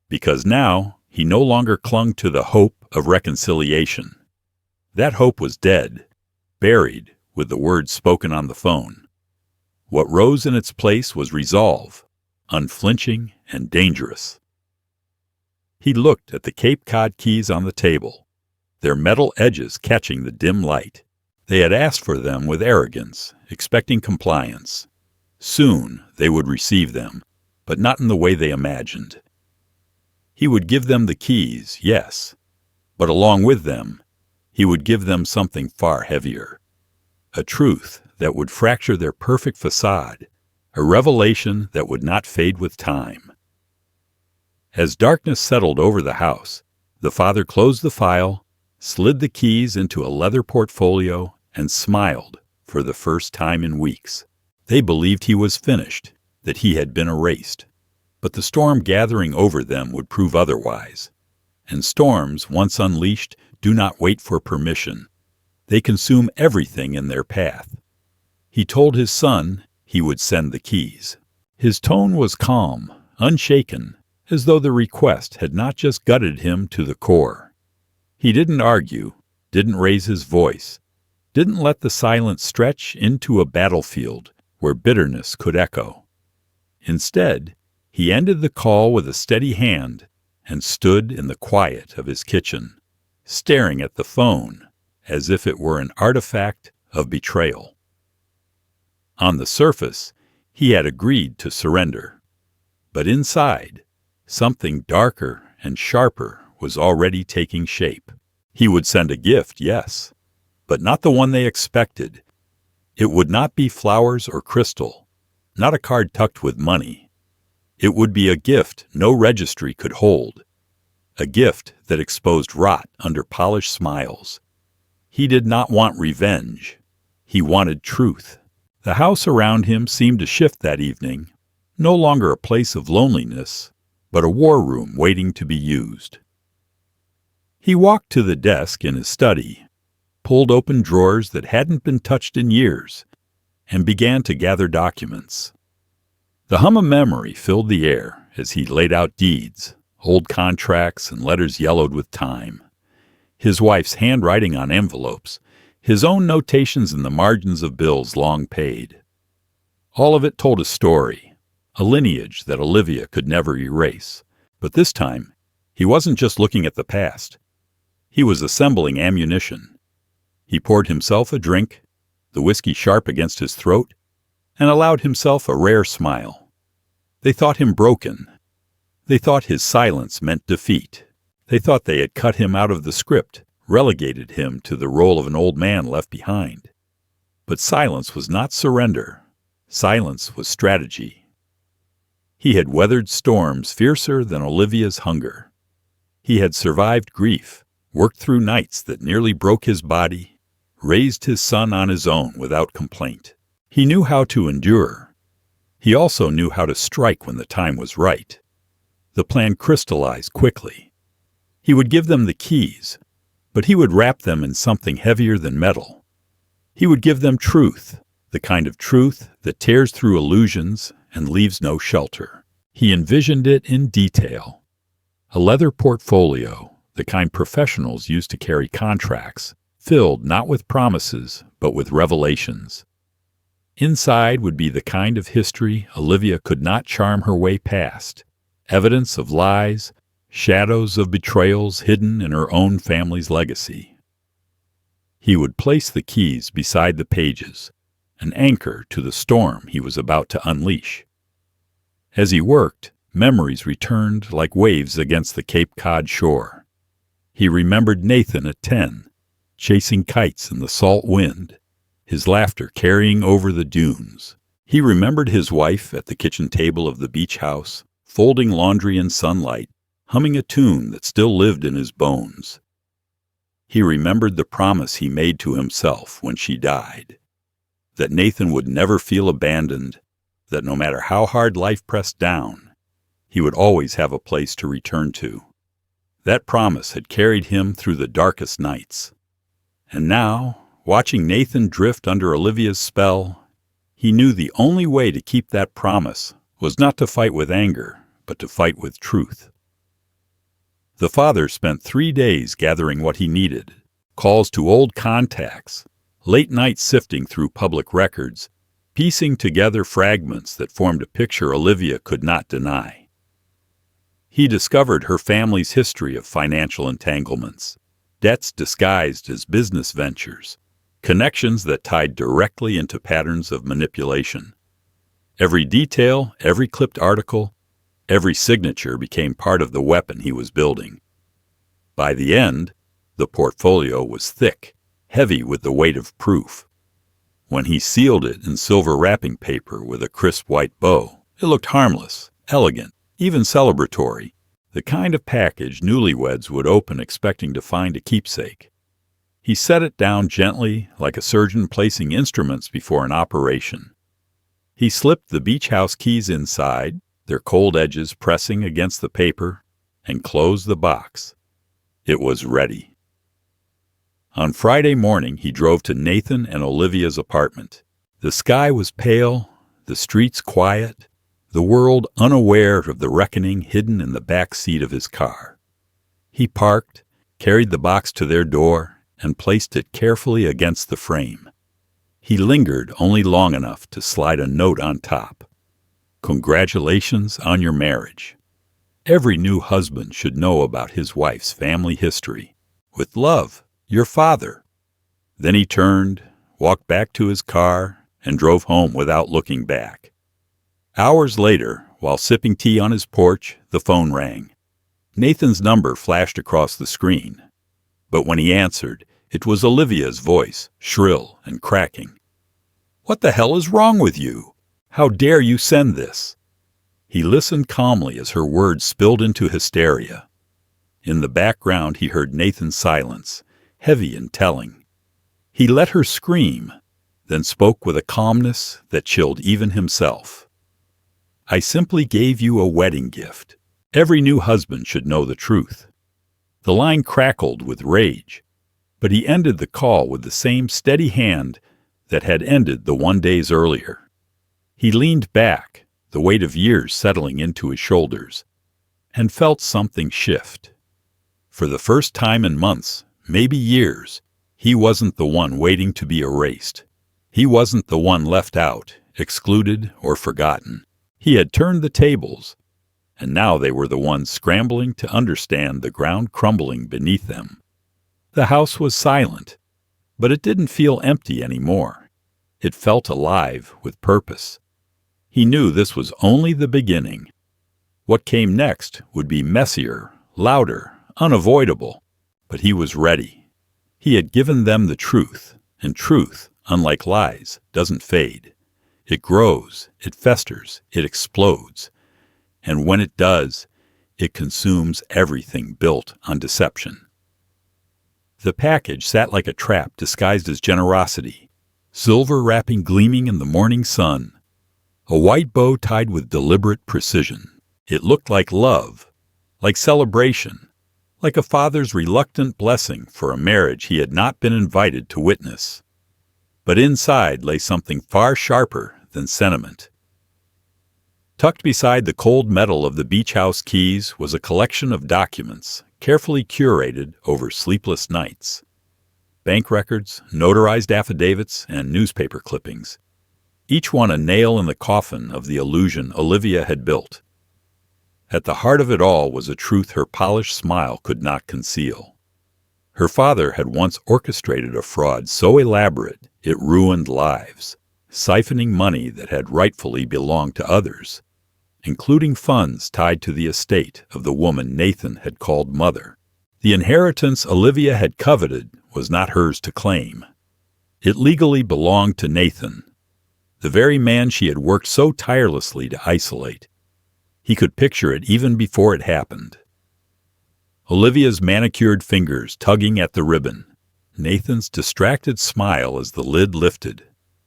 Because now he no longer clung to the hope of reconciliation. That hope was dead, buried with the words spoken on the phone. What rose in its place was resolve, unflinching and dangerous. He looked at the Cape Cod keys on the table, their metal edges catching the dim light. They had asked for them with arrogance, expecting compliance. Soon they would receive them, but not in the way they imagined. He would give them the keys, yes, but along with them, he would give them something far heavier. A truth that would fracture their perfect facade, a revelation that would not fade with time. As darkness settled over the house, the father closed the file, slid the keys into a leather portfolio, and smiled for the first time in weeks. They believed he was finished, that he had been erased. But the storm gathering over them would prove otherwise. And storms, once unleashed, do not wait for permission. They consume everything in their path. He told his son he would send the keys. His tone was calm, unshaken, as though the request had not just gutted him to the core. He didn't argue, didn't raise his voice, didn't let the silence stretch into a battlefield where bitterness could echo. Instead, he ended the call with a steady hand and stood in the quiet of his kitchen, staring at the phone as if it were an artifact of betrayal. On the surface, he had agreed to surrender. But inside, something darker and sharper was already taking shape. He would send a gift, yes, but not the one they expected. It would not be flowers or crystal, not a card tucked with money. It would be a gift no registry could hold, a gift that exposed rot under polished smiles. He did not want revenge. He wanted truth. The house around him seemed to shift that evening, no longer a place of loneliness, but a war room waiting to be used. He walked to the desk in his study, pulled open drawers that hadn't been touched in years, and began to gather documents. The hum of memory filled the air as he laid out deeds, old contracts, and letters yellowed with time. His wife's handwriting on envelopes, his own notations in the margins of bills long paid. All of it told a story, a lineage that Olivia could never erase. But this time, he wasn't just looking at the past. He was assembling ammunition. He poured himself a drink, the whiskey sharp against his throat, and allowed himself a rare smile. They thought him broken. They thought his silence meant defeat. They thought they had cut him out of the script, relegated him to the role of an old man left behind. But silence was not surrender. Silence was strategy. He had weathered storms fiercer than Olivia's hunger. He had survived grief, worked through nights that nearly broke his body, raised his son on his own without complaint. He knew how to endure. He also knew how to strike when the time was right. The plan crystallized quickly. He would give them the keys, but he would wrap them in something heavier than metal. He would give them truth, the kind of truth that tears through illusions and leaves no shelter. He envisioned it in detail. A leather portfolio, the kind professionals use to carry contracts, filled not with promises, but with revelations. Inside would be the kind of history Olivia could not charm her way past, evidence of lies, shadows of betrayals hidden in her own family's legacy. He would place the keys beside the pages, an anchor to the storm he was about to unleash. As he worked, memories returned like waves against the Cape Cod shore. He remembered Nathan at 10, chasing kites in the salt wind, his laughter carrying over the dunes. He remembered his wife at the kitchen table of the beach house, folding laundry in sunlight, humming a tune that still lived in his bones. He remembered the promise he made to himself when she died, that Nathan would never feel abandoned, that no matter how hard life pressed down, he would always have a place to return to. That promise had carried him through the darkest nights. And now, watching Nathan drift under Olivia's spell, he knew the only way to keep that promise was not to fight with anger, but to fight with truth. The father spent 3 days gathering what he needed, calls to old contacts, late nights sifting through public records, piecing together fragments that formed a picture Olivia could not deny. He discovered her family's history of financial entanglements, debts disguised as business ventures, connections that tied directly into patterns of manipulation. Every detail, every clipped article, every signature became part of the weapon he was building. By the end, the portfolio was thick, heavy with the weight of proof. When he sealed it in silver wrapping paper with a crisp white bow, it looked harmless, elegant, even celebratory, the kind of package newlyweds would open expecting to find a keepsake. He set it down gently, like a surgeon placing instruments before an operation. He slipped the beach house keys inside, their cold edges pressing against the paper, and closed the box. It was ready. On Friday morning, he drove to Nathan and Olivia's apartment. The sky was pale, the streets quiet, the world unaware of the reckoning hidden in the back seat of his car. He parked, carried the box to their door, and placed it carefully against the frame. He lingered only long enough to slide a note on top. "Congratulations on your marriage. Every new husband should know about his wife's family history. With love, your father." Then he turned, walked back to his car, and drove home without looking back. Hours later, while sipping tea on his porch, the phone rang. Nathan's number flashed across the screen. But when he answered, it was Olivia's voice, shrill and cracking. "What the hell is wrong with you? How dare you send this?" He listened calmly as her words spilled into hysteria. In the background, he heard Nathan's silence, heavy and telling. He let her scream, then spoke with a calmness that chilled even himself. "I simply gave you a wedding gift. Every new husband should know the truth." The line crackled with rage, but he ended the call with the same steady hand that had ended the 1 day earlier. He leaned back, the weight of years settling into his shoulders, and felt something shift. For the first time in months, maybe years, he wasn't the one waiting to be erased. He wasn't the one left out, excluded, or forgotten. He had turned the tables, and now they were the ones scrambling to understand the ground crumbling beneath them. The house was silent, but it didn't feel empty anymore. It felt alive with purpose. He knew this was only the beginning. What came next would be messier, louder, unavoidable, but he was ready. He had given them the truth, and truth, unlike lies, doesn't fade. It grows, it festers, it explodes. And when it does, it consumes everything built on deception. The package sat like a trap disguised as generosity, silver wrapping gleaming in the morning sun, a white bow tied with deliberate precision. It looked like love, like celebration, like a father's reluctant blessing for a marriage he had not been invited to witness. But inside lay something far sharper than sentiment. Tucked beside the cold metal of the beach house keys was a collection of documents, carefully curated over sleepless nights. Bank records, notarized affidavits, and newspaper clippings. Each one a nail in the coffin of the illusion Olivia had built. At the heart of it all was a truth her polished smile could not conceal. Her father had once orchestrated a fraud so elaborate it ruined lives, siphoning money that had rightfully belonged to others, including funds tied to the estate of the woman Nathan had called mother. The inheritance Olivia had coveted was not hers to claim. It legally belonged to Nathan, the very man she had worked so tirelessly to isolate. He could picture it even before it happened. Olivia's manicured fingers tugging at the ribbon, Nathan's distracted smile as the lid lifted,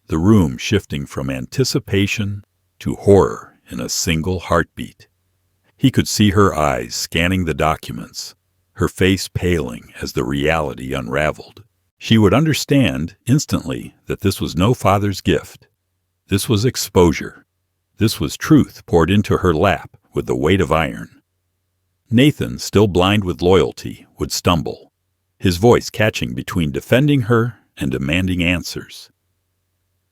the room shifting from anticipation to horror in a single heartbeat. He could see her eyes scanning the documents, her face paling as the reality unraveled. She would understand instantly that this was no father's gift. This was exposure. This was truth poured into her lap with the weight of iron. Nathan, still blind with loyalty, would stumble, his voice catching between defending her and demanding answers.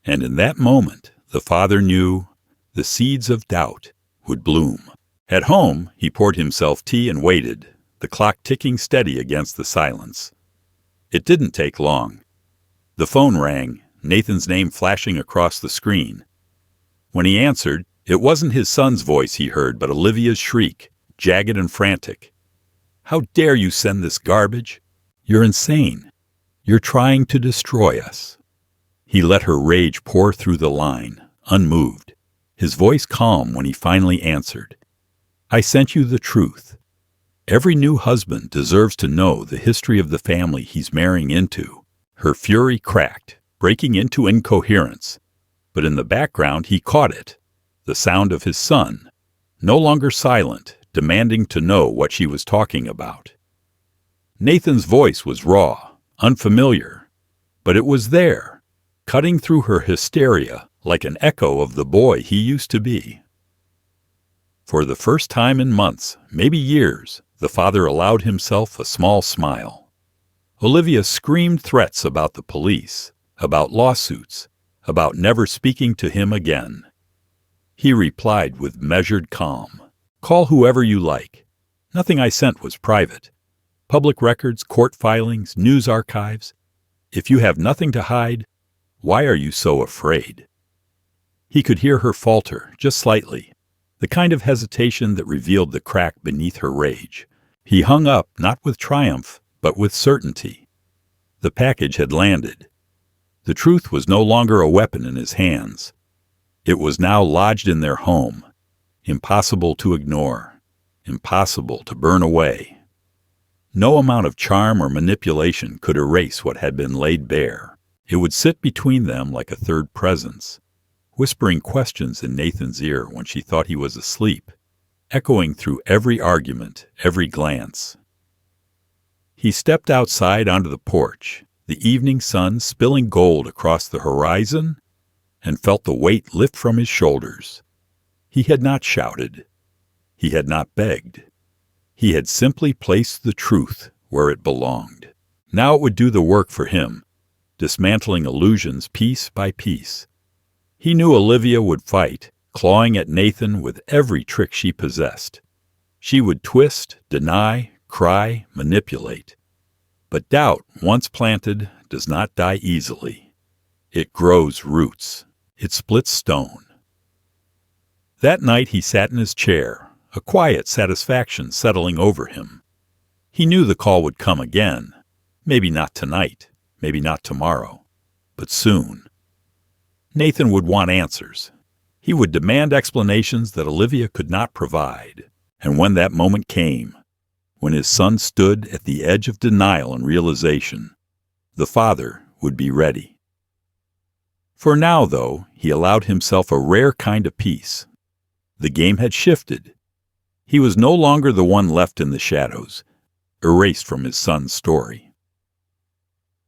And in that moment, the father knew the seeds of doubt would bloom. At home, he poured himself tea and waited, the clock ticking steady against the silence. It didn't take long. The phone rang, Nathan's name flashing across the screen. When he answered, it wasn't his son's voice he heard, but Olivia's shriek, jagged and frantic. "How dare you send this garbage? You're insane. You're trying to destroy us." He let her rage pour through the line, unmoved, his voice calm when he finally answered. "I sent you the truth. Every new husband deserves to know the history of the family he's marrying into." Her fury cracked, breaking into incoherence. But in the background he caught it, the sound of his son, no longer silent, demanding to know what she was talking about. Nathan's voice was raw, unfamiliar, but it was there, cutting through her hysteria like an echo of the boy he used to be. For the first time in months, maybe years, the father allowed himself a small smile. Olivia screamed threats about the police, about lawsuits, about never speaking to him again. He replied with measured calm. "Call whoever you like. Nothing I sent was private. Public records, court filings, news archives. If you have nothing to hide, why are you so afraid?" He could hear her falter, just slightly, the kind of hesitation that revealed the crack beneath her rage. He hung up, not with triumph, but with certainty. The package had landed. The truth was no longer a weapon in his hands. It was now lodged in their home, impossible to ignore, impossible to burn away. No amount of charm or manipulation could erase what had been laid bare. It would sit between them like a third presence, whispering questions in Nathan's ear when she thought he was asleep, echoing through every argument, every glance. He stepped outside onto the porch, the evening sun spilling gold across the horizon, and felt the weight lift from his shoulders. He had not shouted. He had not begged. He had simply placed the truth where it belonged. Now it would do the work for him, dismantling illusions piece by piece. He knew Olivia would fight, clawing at Nathan with every trick she possessed. She would twist, deny, cry, manipulate. But doubt, once planted, does not die easily. It grows roots. It splits stone. That night he sat in his chair, a quiet satisfaction settling over him. He knew the call would come again. Maybe not tonight, maybe not tomorrow, but soon. Nathan would want answers. He would demand explanations that Olivia could not provide. And when that moment came, when his son stood at the edge of denial and realization, the father would be ready. For now, though, he allowed himself a rare kind of peace. The game had shifted. He was no longer the one left in the shadows, erased from his son's story.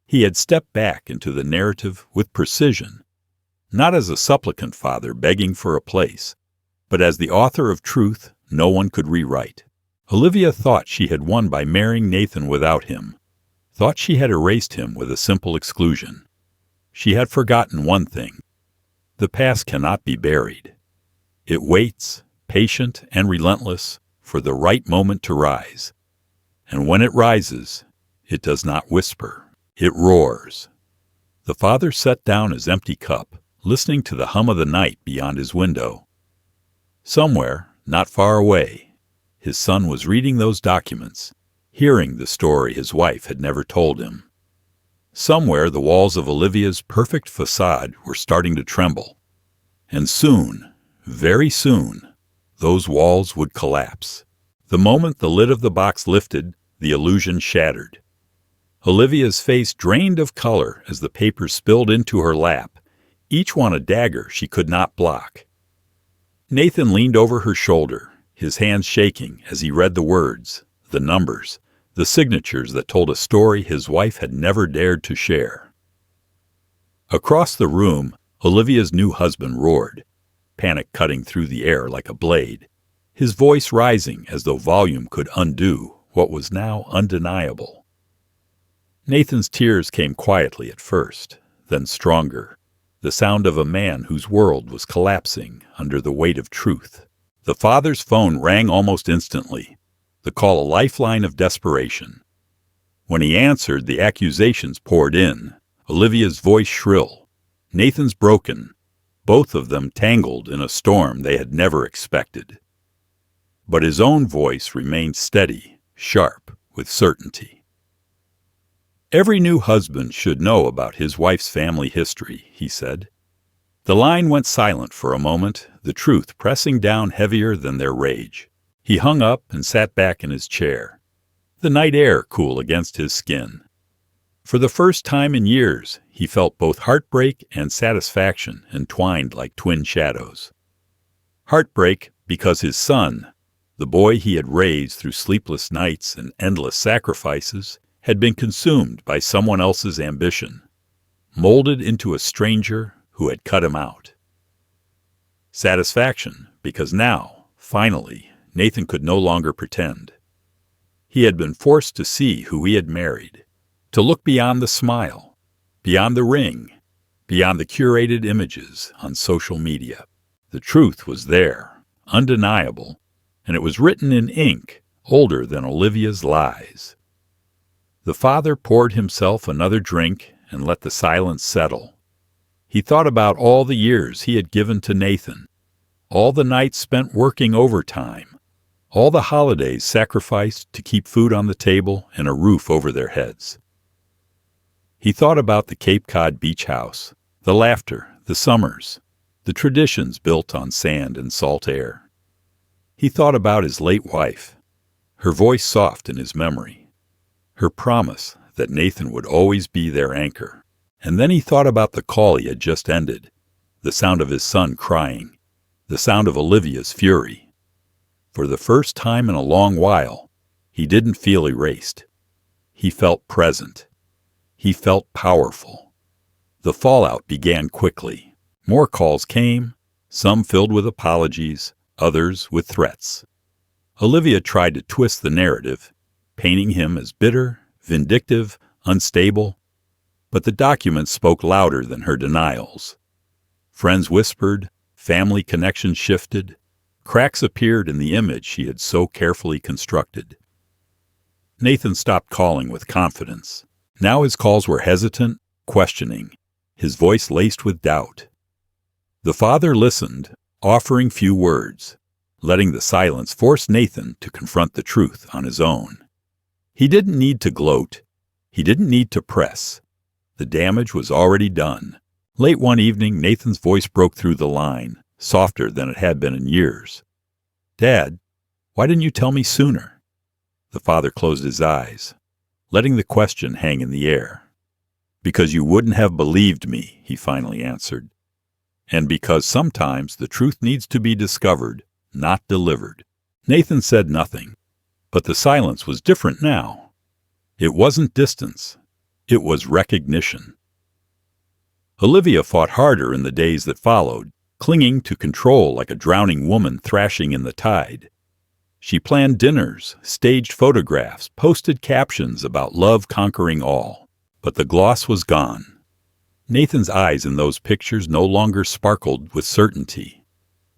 He had stepped back into the narrative with precision, not as a supplicant father begging for a place, but as the author of truth no one could rewrite. Olivia thought she had won by marrying Nathan without him, thought she had erased him with a simple exclusion. She had forgotten one thing. The past cannot be buried. It waits, patient and relentless, for the right moment to rise. And when it rises, it does not whisper. It roars. The father set down his empty cup, listening to the hum of the night beyond his window. Somewhere, not far away, his son was reading those documents, hearing the story his wife had never told him. Somewhere the walls of Olivia's perfect facade were starting to tremble. And soon, very soon, those walls would collapse. The moment the lid of the box lifted, the illusion shattered. Olivia's face drained of color as the papers spilled into her lap, each one a dagger she could not block. Nathan leaned over her shoulder, his hands shaking as he read the words, the numbers, the signatures that told a story his wife had never dared to share. Across the room, Olivia's new husband roared, panic cutting through the air like a blade, his voice rising as though volume could undo what was now undeniable. Nathan's tears came quietly at first, then stronger, the sound of a man whose world was collapsing under the weight of truth. The father's phone rang almost instantly, the call a lifeline of desperation. When he answered, the accusations poured in, Olivia's voice shrill, Nathan's broken, both of them tangled in a storm they had never expected. But his own voice remained steady, sharp, with certainty. Every new husband should know about his wife's family history, he said. The line went silent for a moment, the truth pressing down heavier than their rage. He hung up and sat back in his chair, the night air cool against his skin. For the first time in years, he felt both heartbreak and satisfaction entwined like twin shadows. Heartbreak because his son, the boy he had raised through sleepless nights and endless sacrifices, had been consumed by someone else's ambition, molded into a stranger who had cut him out. Satisfaction, because now, finally, Nathan could no longer pretend. He had been forced to see who he had married, to look beyond the smile, beyond the ring, beyond the curated images on social media. The truth was there, undeniable, and it was written in ink, older than Olivia's lies. The father poured himself another drink and let the silence settle. He thought about all the years he had given to Nathan, all the nights spent working overtime, all the holidays sacrificed to keep food on the table and a roof over their heads. He thought about the Cape Cod beach house, the laughter, the summers, the traditions built on sand and salt air. He thought about his late wife, her voice soft in his memory, her promise that Nathan would always be their anchor. And then he thought about the call he had just ended, the sound of his son crying, the sound of Olivia's fury. For the first time in a long while, he didn't feel erased. He felt present. He felt powerful. The fallout began quickly. More calls came, some filled with apologies, others with threats. Olivia tried to twist the narrative, painting him as bitter, vindictive, unstable, but the documents spoke louder than her denials. Friends whispered, family connections shifted, cracks appeared in the image she had so carefully constructed. Nathan stopped calling with confidence. Now his calls were hesitant, questioning, his voice laced with doubt. The father listened, offering few words, letting the silence force Nathan to confront the truth on his own. He didn't need to gloat. He didn't need to press. The damage was already done. Late one evening, Nathan's voice broke through the line, softer than it had been in years. "Dad, why didn't you tell me sooner?" The father closed his eyes, letting the question hang in the air. "Because you wouldn't have believed me," he finally answered. "And because sometimes the truth needs to be discovered, not delivered." Nathan said nothing. But the silence was different now. It wasn't distance. It was recognition. Olivia fought harder in the days that followed, clinging to control like a drowning woman thrashing in the tide. She planned dinners, staged photographs, posted captions about love conquering all. But the gloss was gone. Nathan's eyes in those pictures no longer sparkled with certainty.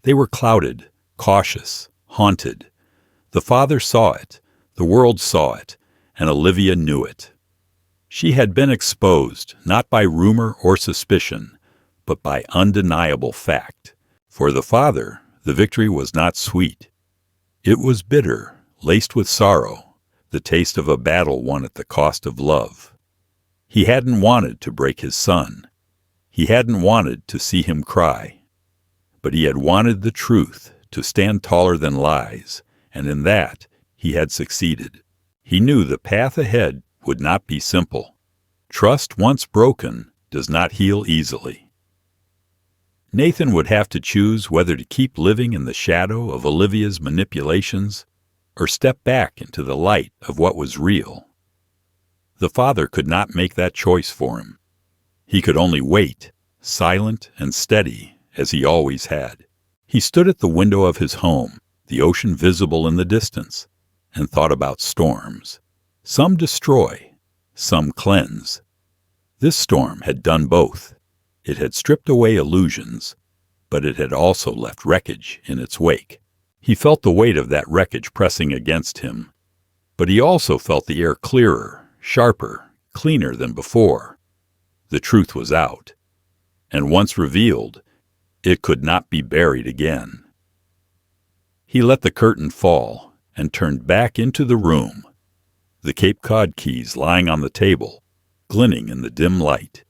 They were clouded, cautious, haunted. The father saw it, the world saw it, and Olivia knew it. She had been exposed, not by rumor or suspicion, but by undeniable fact. For the father, the victory was not sweet. It was bitter, laced with sorrow, the taste of a battle won at the cost of love. He hadn't wanted to break his son. He hadn't wanted to see him cry. But he had wanted the truth to stand taller than lies, and in that he had succeeded. He knew the path ahead would not be simple. Trust once broken does not heal easily. Nathan would have to choose whether to keep living in the shadow of Olivia's manipulations or step back into the light of what was real. The father could not make that choice for him. He could only wait, silent and steady as he always had. He stood at the window of his home, the ocean visible in the distance, and thought about storms. Some destroy, some cleanse. This storm had done both. It had stripped away illusions, but it had also left wreckage in its wake. He felt the weight of that wreckage pressing against him, but he also felt the air clearer, sharper, cleaner than before. The truth was out, and once revealed, it could not be buried again. He let the curtain fall and turned back into the room, the Cape Cod keys lying on the table, glinting in the dim light.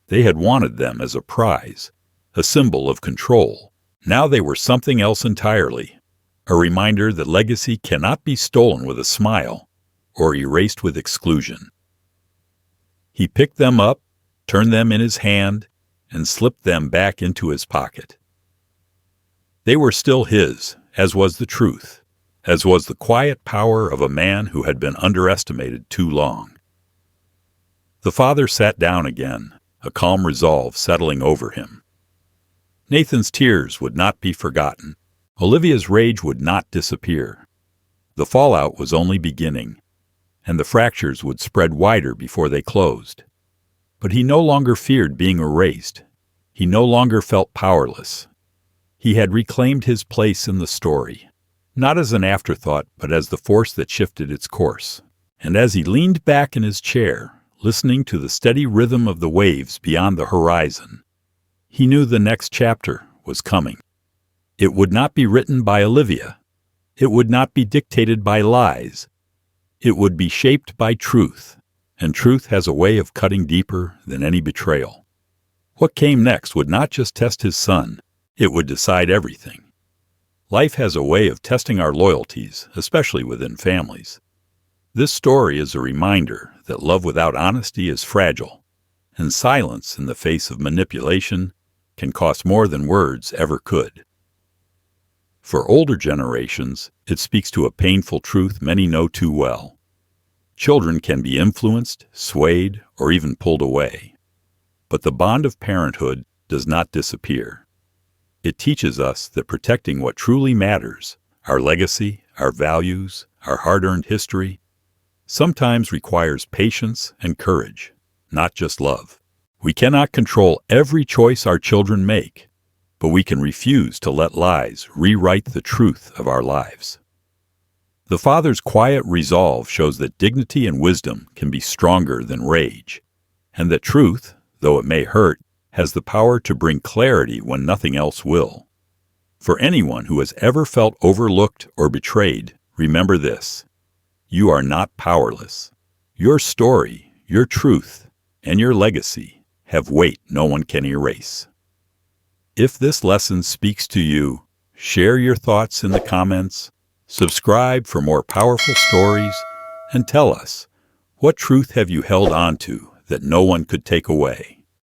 They had wanted them as a prize, a symbol of control. Now they were something else entirely, a reminder that legacy cannot be stolen with a smile or erased with exclusion. He picked them up, turned them in his hand, and slipped them back into his pocket. They were still his, as was the truth, as was the quiet power of a man who had been underestimated too long. The father sat down again, a calm resolve settling over him. Nathan's tears would not be forgotten. Olivia's rage would not disappear. The fallout was only beginning, and the fractures would spread wider before they closed. But he no longer feared being erased. He no longer felt powerless. He had reclaimed his place in the story, not as an afterthought, but as the force that shifted its course. And as he leaned back in his chair, listening to the steady rhythm of the waves beyond the horizon, he knew the next chapter was coming. It would not be written by Olivia. It would not be dictated by lies. It would be shaped by truth, and truth has a way of cutting deeper than any betrayal. What came next would not just test his son, it would decide everything. Life has a way of testing our loyalties, especially within families. This story is a reminder that love without honesty is fragile, and silence in the face of manipulation can cost more than words ever could. For older generations, it speaks to a painful truth many know too well. Children can be influenced, swayed, or even pulled away. But the bond of parenthood does not disappear. It teaches us that protecting what truly matters, our legacy, our values, our hard-earned history, sometimes requires patience and courage, not just love. We cannot control every choice our children make, but we can refuse to let lies rewrite the truth of our lives. The father's quiet resolve shows that dignity and wisdom can be stronger than rage, and that truth, though it may hurt, has the power to bring clarity when nothing else will. For anyone who has ever felt overlooked or betrayed, remember this: you are not powerless. Your story, your truth, and your legacy have weight no one can erase. If this lesson speaks to you, share your thoughts in the comments, subscribe for more powerful stories, and tell us, what truth have you held on to that no one could take away?